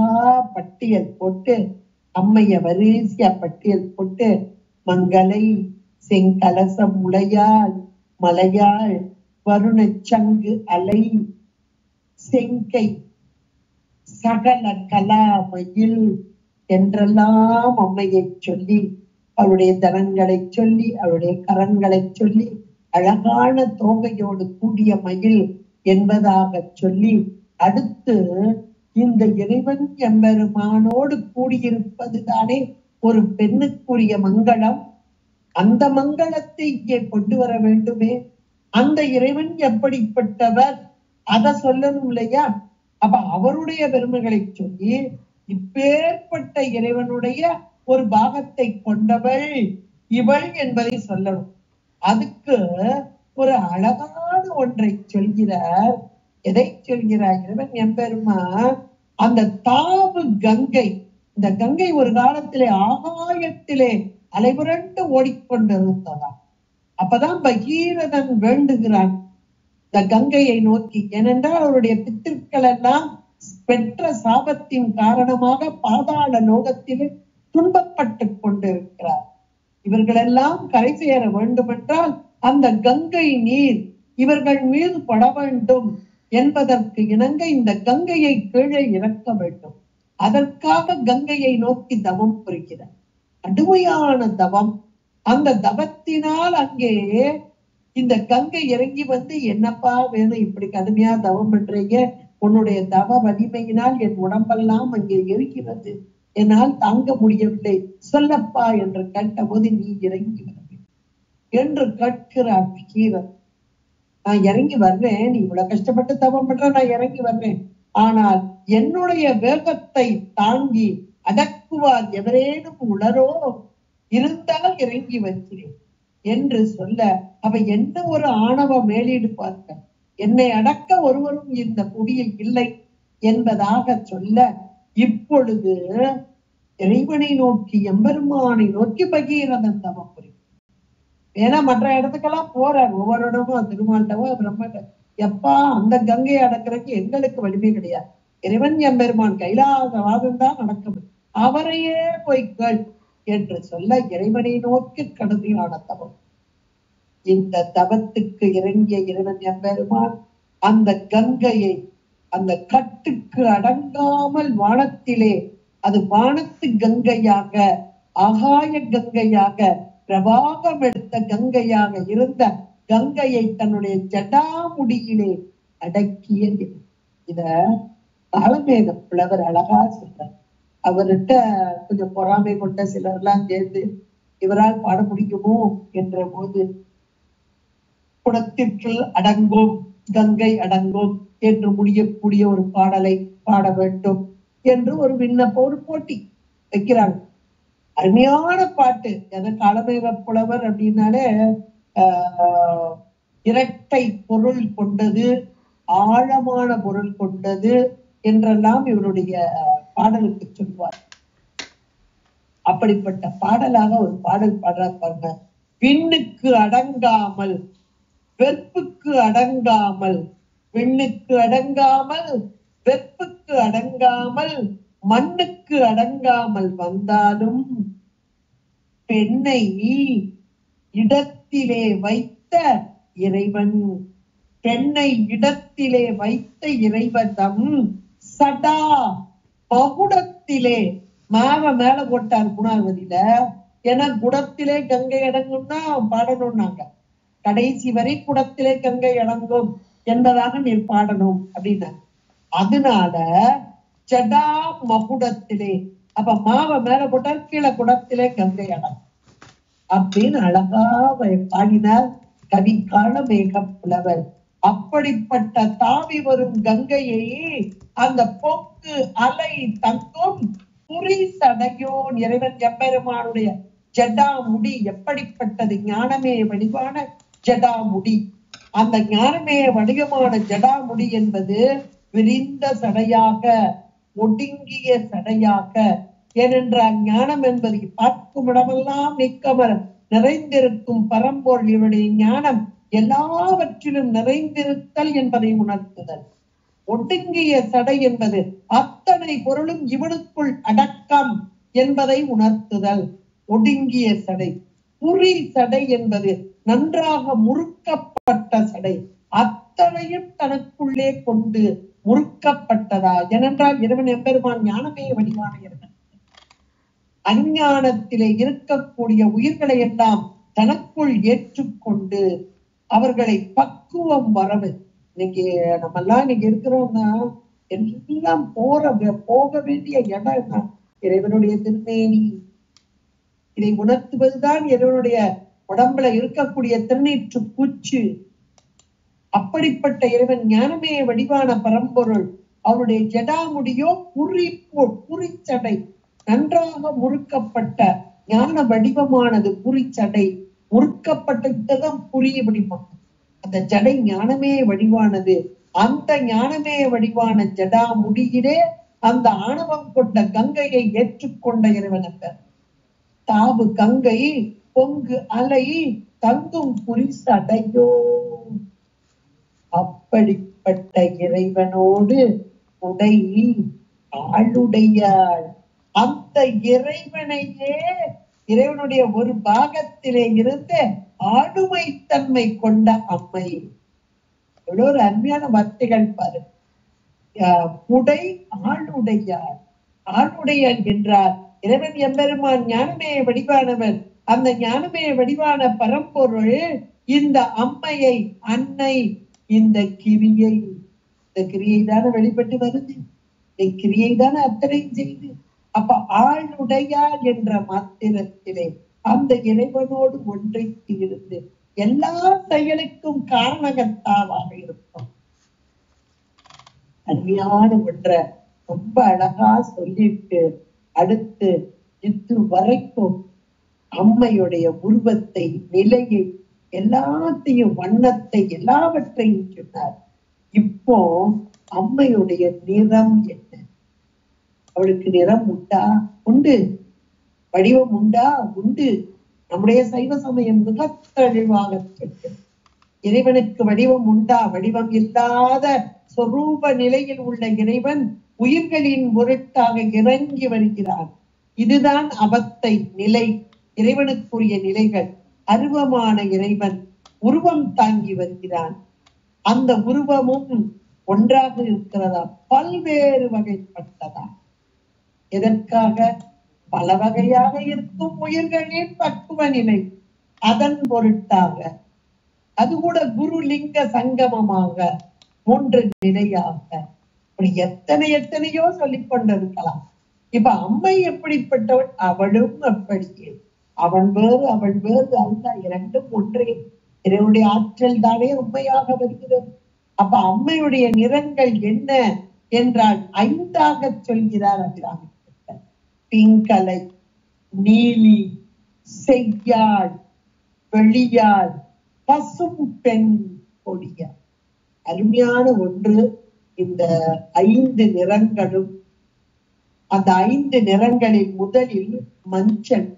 பட்டியல் போட்டு, அம்மைய வரிசையா பட்டியல் போட்டு, மங்களை செங்கலசம் முளையாள் மலையாள் வருணச் சங்கு அலை செங்கை சகல கலாமையில் என்றெல்லாம் அம்மையை சொல்லி, அவருடைய தனங்களை சொல்லி, அவருடைய கரங்களை சொல்லி, அழகான தோகையோடு கூடிய மயில் என்பதாக சொல்லி, அடுத்து இந்த இறைவன் எம்பெருமானோடு கூடியிருப்பது தானே ஒரு பெண்ணுக்குரிய மங்களம். அந்த மங்களத்தை இங்கே கொண்டு வர வேண்டுமே. அந்த இறைவன் எப்படிப்பட்டவர் அத சொல்லணும் இல்லையா? அப்ப அவருடைய பெருமைகளை சொல்லி, இப்பேற்பட்ட இறைவனுடைய ஒரு பாகத்தை கொண்டவள் இவள் என்பதை சொல்லணும். அதுக்கு ஒரு அழகான ஒன்றை சொல்கிறார். எதை சொல்கிறார்? இறைவன் எம்பெருமான் அந்த தாவு கங்கை, இந்த கங்கை ஒரு காலத்திலே ஆகாயத்திலே அலைபுரண்டு ஓடிக்கொண்டிருந்ததா. அப்பதான் பகீரதன் வேண்டுகிறான் இந்த கங்கையை நோக்கி. ஏனென்றால் அவருடைய பித்திருக்கள் எல்லாம் பெற்ற சாபத்தின் காரணமாக பாதாள லோகத்திலே துன்பப்பட்டு கொண்டிருக்கிறார். இவர்களெல்லாம் கரை சேர வேண்டுமென்றால் அந்த கங்கை நீர் இவர்கள் மீது பட வேண்டும் என்பதற்கு இணங்க இந்த கங்கையை கீழே இறக்க வேண்டும். அதற்காக கங்கையை நோக்கி தவம் புரிகிறார். கடுமையான தவம். அந்த தவத்தினால் அங்கே இந்த கங்கை இறங்கி வந்து, என்னப்பா வேணும் இப்படி கடுமையா தவம் பண்றீங்க, உன்னுடைய தவ வலிமையினால் என் உடம்பெல்லாம் அங்கே இருக்கிறது, என்னால் தாங்க முடியவில்லை, சொல்லப்பா என்று கேட்ட போது, நீ இறங்கி வர என்று கேட்கிறார் கீரன். நான் இறங்கி வர்றேன், நீ இவ்வளவு கஷ்டப்பட்டு தவம் பண்ற, நான் இறங்கி வர்றேன். ஆனால் என்னுடைய வேகத்தை தாங்கி அடக்குவார் எவரேனும் உளரோ, இருந்தால் இறங்கி வைக்கிறேன் என்று சொல்ல, அவ என்ன ஒரு ஆணவ மேலீடு பார்க்க, என்னை அடக்க ஒருவரும் இந்த புவியில் இல்லை என்பதாக சொல்ல, இப்பொழுது இறைவனை நோக்கி எம்பெருமானை நோக்கி பகீரதன் தவம் புரியும். ஏன்னா மற்ற இடத்துக்கெல்லாம் போறார், ஒவ்வொரு இடமும் திருமாண்டவோ பிரம்ம, எப்பா அந்த கங்கையை அடக்கிறதுக்கு எங்களுக்கு வலிமை கிடையாது, இறைவன் எம்பெருமான் கைலாசவாதம் தான் நடக்கும், அவரையே போய் கேள் என்று சொல்ல, இறைவனை நோக்கி கடுமையான தவம். இந்த தவத்துக்கு இறங்கிய இறைவன் எம்பெருமான் அந்த கங்கையை அந்த கட்டுக்கு அடங்காமல் வானத்திலே, அது வானத்து கங்கையாக, ஆகாய கங்கையாக, பிரவாகம் எடுத்த கங்கையாக இருந்த கங்கையை தன்னுடைய ஜடாமுடியிலே அடக்கிய இத காலமேக புலவர் அழகா சொல்றார். அவர்கிட்ட கொஞ்சம் பொறாமை கொண்ட சிலர் எல்லாம் சேர்ந்து இவரால் பாட முடியுமோ என்ற போது, குடத்திற்குள் அடங்கும் கங்கை அடங்கும் என்று முடியக்கூடிய ஒரு பாடலை பாட வேண்டும் என்று ஒரு விண்ணப்ப, ஒரு போட்டி வைக்கிறாங்க. அருமையான பாட்டு. எனக்கு காலமேக புலவர் அப்படின்னாலே இரட்டை பொருள் கொண்டது, ஆழமான பொருள் கொண்டது என்றெல்லாம் இவருடைய பாடலுக்கு சொல்வார். அப்படிப்பட்ட பாடலாக ஒரு பாடல் பாடுறாங்க. விண்ணுக்கு அடங்காமல், வெற்புக்கு அடங்காமல், விண்ணுக்கு அடங்காமல், வெற்புக்கு அடங்காமல், மண்ணுக்கு அடங்காமல் வந்தாலும் பெண்ணை இடத்திலே வைத்த இறைவன், பெண்ணை இடத்திலே வைத்த இறைவதம் சடா மகுடத்திலே, மாவ மேல போட்டார் குணாவதியில. ஏன்னா குடத்திலே கங்கை அடங்கும்னா பாடணும்னாங்க, கடைசி வரை குடத்திலே கங்கை அடங்கும் என்பதாக நீர் பாடணும் அப்படின்னா, அதனால ஜடா மகுடத்திலே, அப்ப மாவ மேல போட்டால் கீழே குடத்திலே கங்கை அடங்கும் அப்படின்னு அழகா பாடினார் கவி காலமேக புலவர். அப்படிப்பட்ட தாவி வரும் கங்கையை அந்த போக்கு அலை தங்கும் புரி சடையோன் இறைவன் எம்பெருமானுடைய ஜடாமுடி எப்படிப்பட்டது, ஞானமே வடிவான ஜடாமுடி. அந்த ஞானமே வடிவமான ஜடாமுடி என்பது விரிந்த சடையாக, ஒடுங்கிய சடையாக. ஏனென்றால் ஞானம் என்பதை பார்க்கும் இடமெல்லாம் நிற்கமர நிறைந்திருக்கும் பரம்பொருள். இவருடைய ஞானம் எல்லாவற்றிலும் நிறைந்திருத்தல் என்பதை உணர்த்துதல். ஒடுங்கிய சடை என்பது அத்தனை பொருளும் இவனுக்குள் அடக்கம் என்பதை உணர்த்துதல். ஒடுங்கிய சடை. புரி சடை என்பது நன்றாக முறுக்கப்பட்ட சடை, அத்தனையும் தனக்குள்ளே கொண்டு முறுக்கப்பட்டதா. ஏனென்றால் இறைவன் எம்பெருமான் ஞானமே வடிவான இறைவன். அஞ்ஞானத்திலே இருக்கக்கூடிய உயிர்களை எல்லாம் தனக்குள் ஏற்றுக்கொண்டு அவர்களை பக்குவம் வரவு. இன்னைக்கு நம்ம எல்லாம் இன்னைக்கு இருக்கிறோம்னா எல்லாம் போக வேண்டிய இடம் என்ன? இறைவனுடைய திருமேனி. இதை உணர்த்துவதுதான் இறைவனுடைய உடம்புல இருக்கக்கூடிய திருநீற்று பூச்சு. அப்படிப்பட்ட இறைவன் ஞானமே வடிவான பரம்பொருள். அவருடைய ஜடாமுடியோ புரிச்சடை, நன்றாக முறுக்கப்பட்ட ஞான வடிவமானது. புரிச்சடை முறுக்கப்பட்டதான் புரிய வடிவம். அந்த ஜடை ஞானமே வடிவானது. அந்த ஞானமே வடிவான ஜடா முடியிலே அந்த ஆணவம் கொண்ட கங்கையை ஏற்றுக்கொண்ட இறைவனுக்கு தாவு கங்கை பொங்கு அலை தங்கும் புரிசடையோ. அப்படிப்பட்ட இறைவனோடு உடை ஆளுடையாள். அந்த இறைவனையே, இறைவனுடைய ஒரு பாகத்திலே இருந்து ஆளுமைத்தன்மை கொண்ட அம்மை. எவ்வளவு ஒரு அருமையான வார்த்தைகள் பாரு. உடை ஆளுடையாள். ஆளுடையாள் என்றார் இறைவன் எம்பெருமான் ஞானமே வடிவானவன். அந்த ஞானமே வடிவான பரம்பொருள் இந்த அம்மையை, அன்னை, இந்த கிரியை, இந்த கிரியை தானே வெளிப்பட்டு வருது. இந்த கிரியை தானே அத்தனை செய்து. அப்ப ஆளுடையாள் என்ற மாத்திரத்திலே அந்த இறைவனோடு ஒன்றைக்கு இருந்து எல்லா செயலுக்கும் காரணகர்த்தாவாக இருக்கும். அருமையான ஒன்றை ரொம்ப அழகா சொல்லிட்டு அடுத்து இது வரைக்கும் அம்மையுடைய உருவத்தை, நிலையை, எல்லாத்தையும், வண்ணத்தை, எல்லாவற்றையும் சொன்னார். இப்போ அம்மையுடைய நிறம் என்ன? அவளுக்கு நிறம் உண்டா? உண்டு. வடிவம் உண்டா? உண்டு. நம்முடைய சைவ சமயம் மிக தெளிவாக சொல்கிறது. இறைவனுக்கு வடிவம் உண்டா? வடிவம் இல்லாத சொரூப நிலையில் உள்ள இறைவன் உயிர்களின் பொருட்டாக இறங்கி வருகிறார். இதுதான் அவத்தை நிலை, இறைவனுக்குரிய நிலைகள். அருவமான இறைவன் உருவம் தாங்கி வருகிறான். அந்த உருவமும் ஒன்றாக இருக்கிறதா? பல்வேறு வகைப்பட்டதா? எதற்காக? பல வகையாக இருக்கும் உயிர்களின் பக்குவ நிலை, அதன் பொருட்டாக. அது கூட குரு லிங்க சங்கமமாக, மூன்று நிலையாக, அப்படி எத்தனையோ சொல்லிக் கொண்டிருக்கலாம். இப்ப அம்மை எப்படிப்பட்டவள்? அவளும் அப்படியே. அவன் வேறு அவள் வேறு அல்ல, இரண்டும் ஒன்றே. இறைவனுடைய ஆற்றல் தானே உண்மையாக வருகிறது. அப்ப அம்மையுடைய நிறங்கள் என்ன என்றால் 5ஆக சொல்கிறார் அபிராமி. பிங்கலை, நீலி, செய்யாள், வெளியாள், பசும் பெண் கொடியாள். அருமையான ஒன்று இந்த 5 நிறங்களும். அந்த 5 நிறங்களில் முதலில் மஞ்சள்.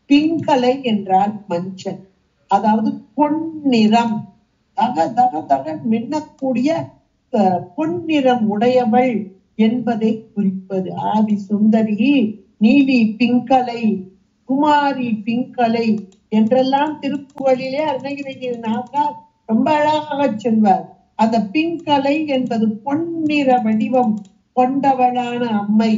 பிங்கலை என்றால் மஞ்சள், அதாவது பொன்னிறம், தக தக தக மின்னக்கூடிய பொன்னிறம் உடையவள் என்பதை குறிப்பது. ஆதி சுந்தரி, நீலி பிங்கலை, குமாரி பிங்கலை என்றெல்லாம் திருப்புகழிலே அருணகிரிநாதர் ரொம்ப அழகாக சொல்வார். அந்த பிங்கலை என்பது பொன்னிற வடிவம் கொண்டவளான அம்மை.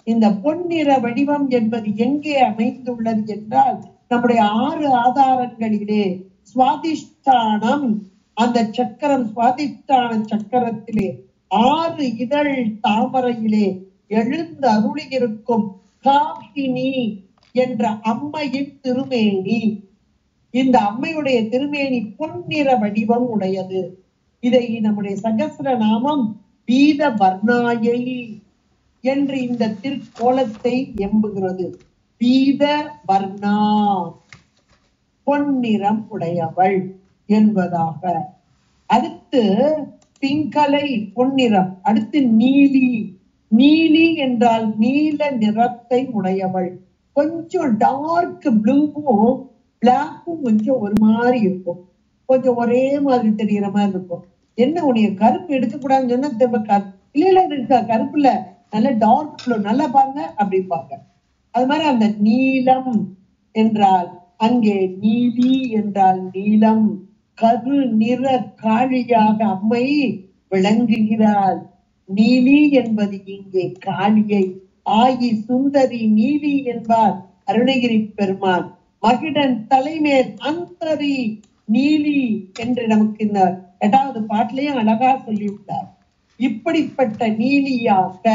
இந்த பொன்னிற வடிவம் என்பது எங்கே அமைந்துள்ளது என்றால் நம்முடைய 6 ஆதாரங்களிலே சுவாதிஷ்டானம், அந்த சக்கரம், சுவாதிஷ்டான சக்கரத்திலே 6 இதழ் தாமரையிலே எழுந்து அருளியிருக்கும் காகினி என்ற அம்மையின் திருமேனி. இந்த அம்மையுடைய திருமேனி பொன்னிற வடிவம் உடையது. இதை நம்முடைய சகஸ்ர நாமம் பீத வர்ணாயை என்று இந்த திருக்கோலத்தை எம்புகிறது. பீத வர்ணா, பொன்னிறம் உடையவள் என்பதாக. அடுத்து பிங்கலை, பொன்னிறம். அடுத்து நீலி. நீலி என்றால் நீல நிறத்தை உடையவள். கொஞ்சம் டார்க் ப்ளூவும் பிளாக்கும் கொஞ்சம் ஒரு மாதிரி இருக்கும். கொஞ்சம் ஒரே மாதிரி தெரிகிற மாதிரி இருக்கும். என்ன உன்னைய கருப்பு எடுக்கக்கூடாதுன்னு சொன்னா திரும்ப இல்ல இருக்கா கருப்பு இல்ல, நல்ல டார்க் ப்ளூ, நல்லா பாருங்க அப்படிப்பாங்க. அது மாதிரி அந்த நீலம் என்றால் அங்கே நீலி என்றால் நீலம், கரு நிற காளியாக அம்மை விளங்குகிறாள். நீலி என்பது இங்கே காளியை, ஆயி சுந்தரி நீலி என்பார் அருணகிரி பெருமான். மகிடன் தலைமேல் அந்தரி நீலி என்று நமக்கு இந்த 8வது பாட்டிலையும் அழகா சொல்லிவிட்டார். இப்படிப்பட்ட நீலியாக,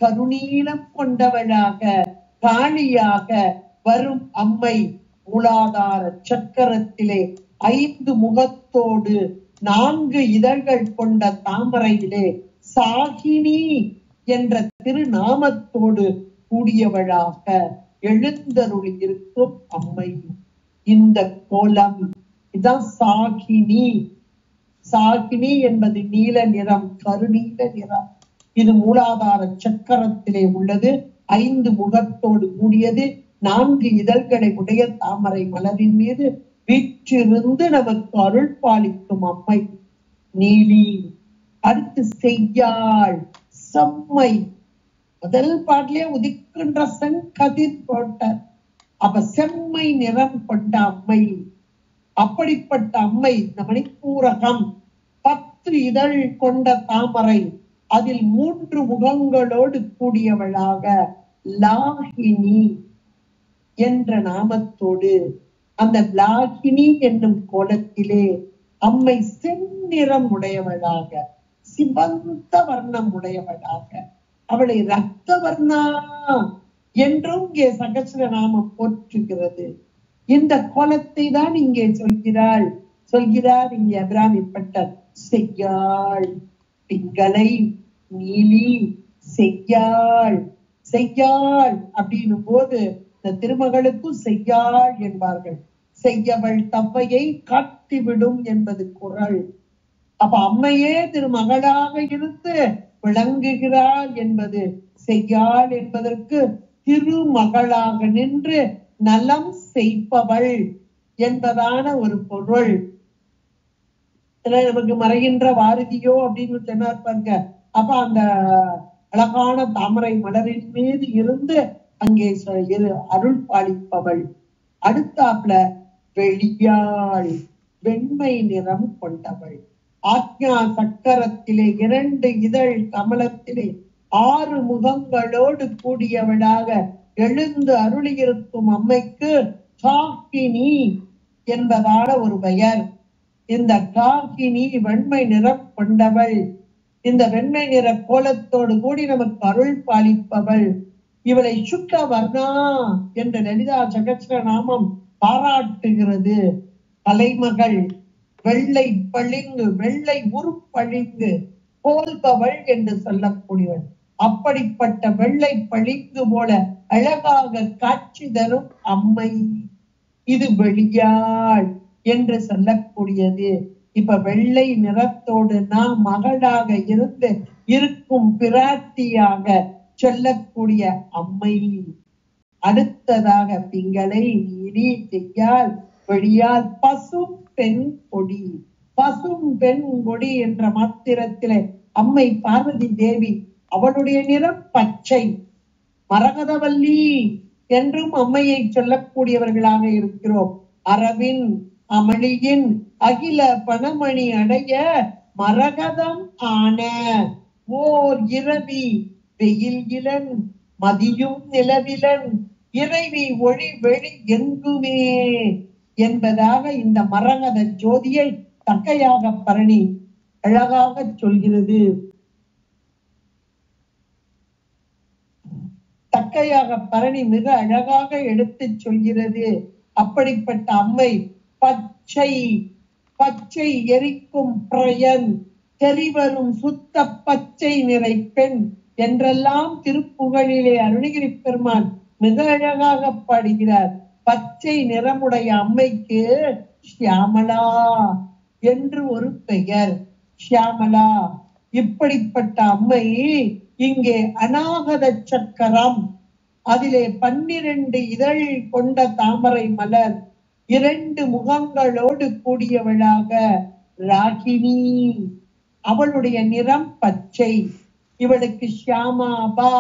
கருநீலம் கொண்டவளாக, காளியாக வரும் அம்மை மூலாதார சக்கரத்திலே 5 முகத்தோடு 4 இதழ்கள் கொண்ட தாமரையிலே சாகினி என்ற திருநாமத்தோடு கூடியவளாக எழுந்தருளி இருக்கும் அம்மை. இந்த கோலம் இதான் சாகினி. சாகினி என்பது நீல நிறம், கருநீல நிறம். இது மூலாதார சக்கரத்திலே உள்ளது, 5 முகத்தோடு கூடியது, 4 இதழ்களை உடைய தாமரை மலரின் மீது வீற்றிருந்து நமக்கு அருள் பாலிக்கும் அம்மை நீலி. அடுத்து செய்யாள், செம்மை. முதல் பாட்டிலே உதிக்கின்ற செங்கதிர் போட்ட, அப்ப செம்மை நிறம் கொண்ட அம்மை. அப்படிப்பட்ட அம்மை இந்த மணிப்பூரகம், 10 இதழ் கொண்ட தாமரை, அதில் 3 முகங்களோடு கூடியவளாக லாகினி என்ற நாமத்தோடு, அந்த லாகினி என்னும் கோலத்திலே அம்மை செந்நிறம் உடையவளாக, சிவந்த வர்ணம் உடையவளாக, அவளை ரத்த வர்ணா என்றும் இங்கே சகஸ்ர நாமம் போற்றுகிறது. இந்த கோலத்தை தான் இங்கே சொல்கிறார் இங்கே அபிராமி பட்டர். செய்யாள், பிங்களை நீலி செய்யாள். செய்யாள் அப்படின்னும் போது இந்த திருமகளுக்கும் செய்யாள் என்பார்கள். செய்யவள் தவ்வையை காட்டிவிடும் என்பது குறள். அப்ப அம்மையே திருமகளாக இருந்து விளங்குகிறாள் என்பது செய்யாள் என்பதற்கு திருமகளாக நின்று நலம் செய்பவள் என்பதான ஒரு பொருள். நமக்கு மறைகின்ற வாரதியோ அப்படின்னு சொன்னார் பாருங்க. அப்ப அந்த அழகான தாமரை மலரின் மீது இருந்து அங்கே அருள் பாலிப்பவள். அடுத்தாப்புல வெளியாள், வெண்மை நிறம் கொண்டவள். ஆக்ஞா சக்கரத்திலே 2 இதழ் கமலத்திலே 6 முகங்களோடு கூடியவளாக எழுந்து அருளியிருக்கும் அம்மைக்கு காகினி என்பதான ஒரு பெயர். இந்த காகினி வெண்மை நிறம் கொண்டவள். இந்த வெண்மை நிற கோலத்தோடு கூடி நமக்கு அருள் பாலிப்பவள். இவளை சுக்க வர்ணா என்ற லலிதா சகஸ்ர நாமம் பாராட்டுகிறது. கலைமகள், வெள்ளை பளிங்கு, வெள்ளை உருப்பளிங்கு போல்பவள் என்று சொல்லக்கூடியவள். அப்படிப்பட்ட வெள்ளை பளிங்கு போல அழகாக காட்சி தரும் அம்மை இது வெளியாள் என்று சொல்லக்கூடியது. இப்ப வெள்ளை நிறத்தோடு நாம் மகளாக இருந்து இருக்கும் பிராட்டியாக சொல்லக்கூடிய அம்மை. அடுத்ததாக பிங்களை நீலி செய்யாள் வெளியால் பசும் பெண் கொடி. பசும் பெண் கொடி என்ற மாத்திரத்திலே அம்மை பார்வதி தேவி, அவளுடைய நிறம் பச்சை. மரகதவல்லி என்றும் அம்மையை சொல்லக்கூடியவர்களாக இருக்கிறோம். அரவின் அமளியின் அகில பணமணி அடைய மரகதம் ஆன ஓர் இரவி வெயில் இளன் மதியும் நிலவிலன் இறைவி ஒளி வெளி எங்குமே என்பதாக இந்த மரகத ஜோதியை தக்கையாக பரணி அழகாக சொல்கிறது. தக்கையாக பரணி மிக அழகாக எடுத்து சொல்கிறது. அப்படிப்பட்ட அம்மை பச்சை, பச்சை எரிக்கும் பிரயன், தெரிவரும் சுத்த பச்சை நிறை பெண் என்றெல்லாம் திருப்புகழிலே அருணகிரி பெருமான் மிக அழகாக பாடுகிறார். பச்சை நிறமுடைய அம்மைக்கு ஷியாமலா என்று ஒரு பெயர். ஷியாமலா. இப்படிப்பட்ட அம்மை இங்கே அநாகத சக்கரம், அதிலே 12 இதழ் கொண்ட தாமரை மலர், 2 முகங்களோடு கூடியவளாக ராகினி. அவளுடைய நிறம் பச்சை. இவளுக்கு ஷியாமாபா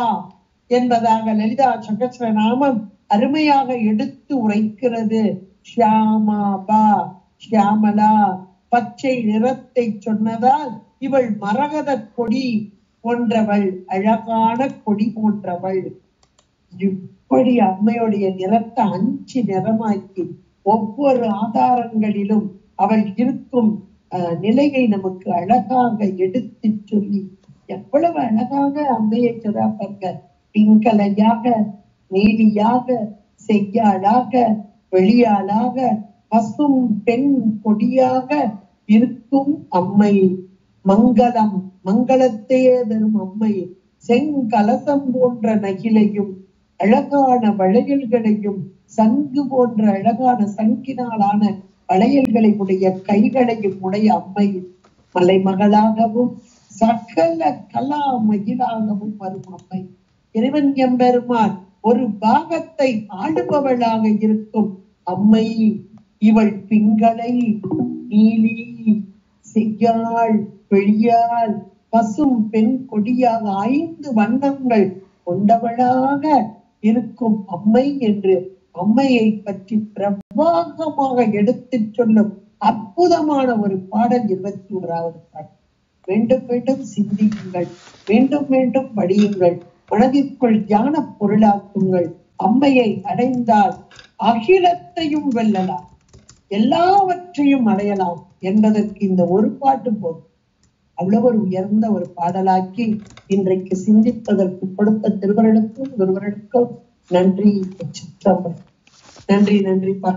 என்பதாக லலிதா சகஸ்ரநாமம் அருமையாக எடுத்து உரைக்கிறது. ஷியாமாபா, ஷியாமலா, பச்சை நிறத்தை சொன்னதால் இவள் மரகத கொடி போன்றவள், அழகான கொடி போன்றவள். இப்படி அம்மையுடைய நிறத்தை 5 நிறமாக்கி ஒவ்வொரு ஆதாரங்களிலும் அவள் இருக்கும் நிலையை நமக்கு அழகாக எடுத்து சொல்லி எவ்வளவு அழகாக அம்மையை சிறாப்பாங்க. பிங்கலையாக, நீலியாக, செய்யாளாக, வெளியாளாக, பசும் பெண் கொடியாக இருக்கும் அம்மை. மங்களம், மங்களத்தையே தரும் அம்மை. செங்கலசம் போன்ற நகிலையும் அழகான வளையல்களையும் சங்கு போன்ற அழகான சங்கினாலான வளையல்களை உடைய கைகளையும் உடைய அம்மை மலைமகளாகவும் சகல கலா மகிழாகவும் வரும் அம்மை. இறைவன் எம்பெருமான் ஒரு பாகத்தை ஆளுபவளாக இருக்கும் அம்மை. இவள் பிங்களை, நீலி, செய்யாள், வெளியாள், பசும் பெண் கொடியாக 5 வண்ணங்கள் கொண்டவளாக இருக்கும் அம்மை என்று அம்மையை பற்றி பிரவாகமாக எடுத்து சொல்லும் அற்புதமான ஒரு பாடல் 21வது பாடல். மீண்டும் மீண்டும் சிந்தியுங்கள், மீண்டும் மீண்டும் படியுங்கள், மனதிற்குள் தியான பொருளாக்குங்கள். அம்மையை அடைந்தால் அகிலத்தையும் வெல்லலாம், எல்லாவற்றையும் அடையலாம் என்பதற்கு இந்த ஒரு பாட்டு போதும். அவ்வளவு ஒரு உயர்ந்த ஒரு பாடலாக்கி இன்றைக்கு சிந்திப்பதற்கு கொடுத்த திருவருளுக்கும் குருவருளுக்கும் நன்றி. நன்றி, நன்றிப்பா.